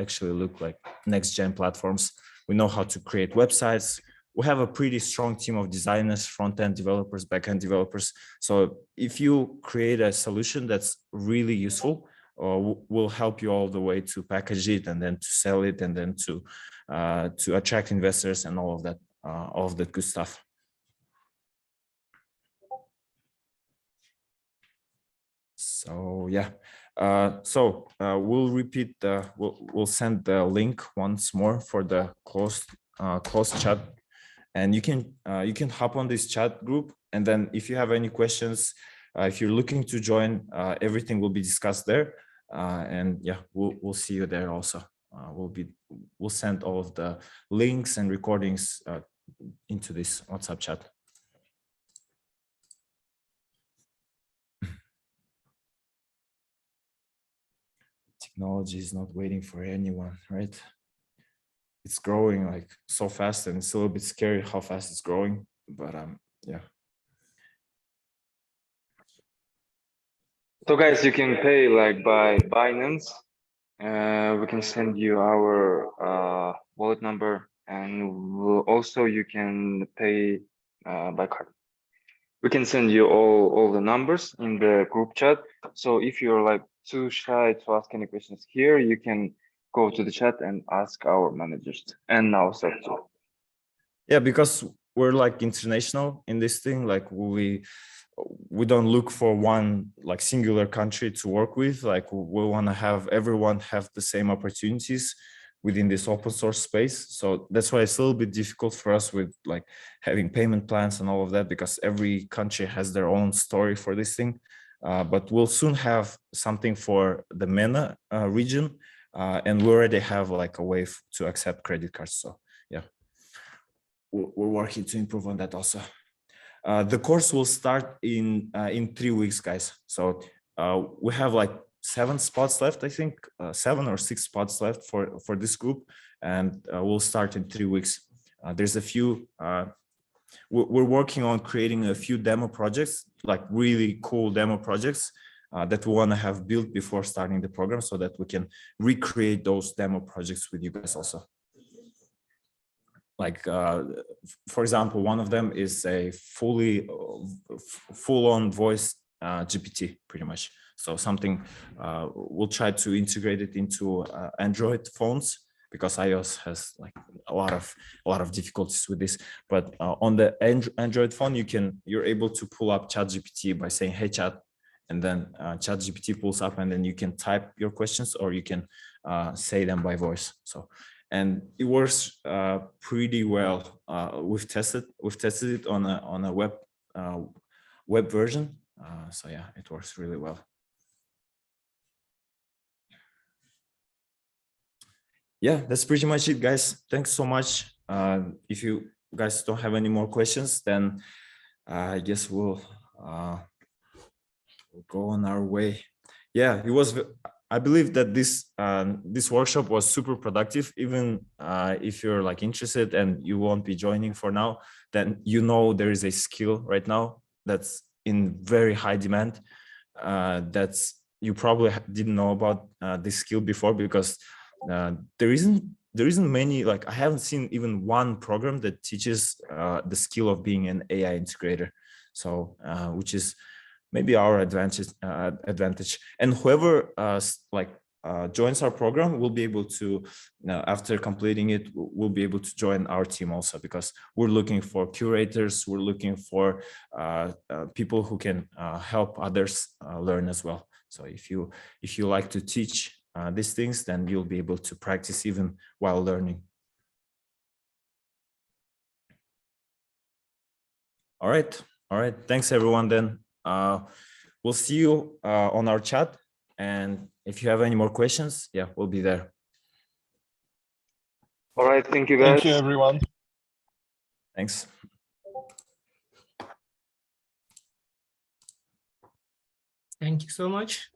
actually look like next gen platforms. We know how to create websites. We have a pretty strong team of designers, front-end developers, back-end developers. So if you create a solution that's really useful, we'll help you all the way to package it, and then to sell it, and then to attract investors and all of that good stuff. So yeah, we'll repeat we'll send the link once more for the closed chat, and you can hop on this chat group, and then if you have any questions, if you're looking to join, everything will be discussed there, and yeah, we'll see you there also. We'll send all of the links and recordings into this WhatsApp chat. Technology is not waiting for anyone, right? It's growing like so fast, and it's a little bit scary how fast it's growing, but yeah. So guys, you can pay like by Binance. We can send you our wallet number, and also you can pay by card. We can send you all the numbers in the group chat. So if you're like too shy to ask any questions here, you can go to the chat and ask our managers and ourselves too. Yeah, because we're like international in this thing. Like we don't look for one like singular country to work with. Like we want to have everyone have the same opportunities within this open source space. So that's why it's a little bit difficult for us with like having payment plans and all of that, because every country has their own story for this thing. But we'll soon have something for the MENA region, and we already have like a way to accept credit cards. So yeah, we're working to improve on that also. The course will start in 3 weeks, guys. So we have like 7 spots left, I think, 7 or 6 spots left for this group, and we'll start in 3 weeks. There's a few we're working on creating a few demo projects, like really cool demo projects that we want to have built before starting the program, so that we can recreate those demo projects with you guys also. Like, for example, one of them is a full-on voice GPT, pretty much. So something we'll try to integrate it into Android phones, because iOS has like a lot of difficulties with this. But on the Android phone, you're able to pull up ChatGPT by saying, "Hey chat," and then ChatGPT pulls up, and then you can type your questions, or you can say them by voice. So, and it works pretty well. We've tested it on a web version. So yeah, it works really well. Yeah, that's pretty much it, guys. Thanks so much. If you guys don't have any more questions, then I guess we'll go on our way. Yeah, it was. I believe that this workshop was super productive. Even if you're like interested and you won't be joining for now, then you know there is a skill right now that's in very high demand. That's you probably didn't know about this skill before, because there isn't many, like I haven't seen even one program that teaches the skill of being an AI integrator. So which is maybe our advantage. And whoever joins our program will be able to, after completing it, will be able to join our team also, because we're looking for curators. We're looking for people who can help others learn as well. So if you like to teach these things, then you'll be able to practice even while learning. All right. Thanks everyone. Then we'll see you on our chat. And if you have any more questions, yeah, we'll be there. All right. Thank you, guys. Thank you, everyone. Thanks. Thank you so much.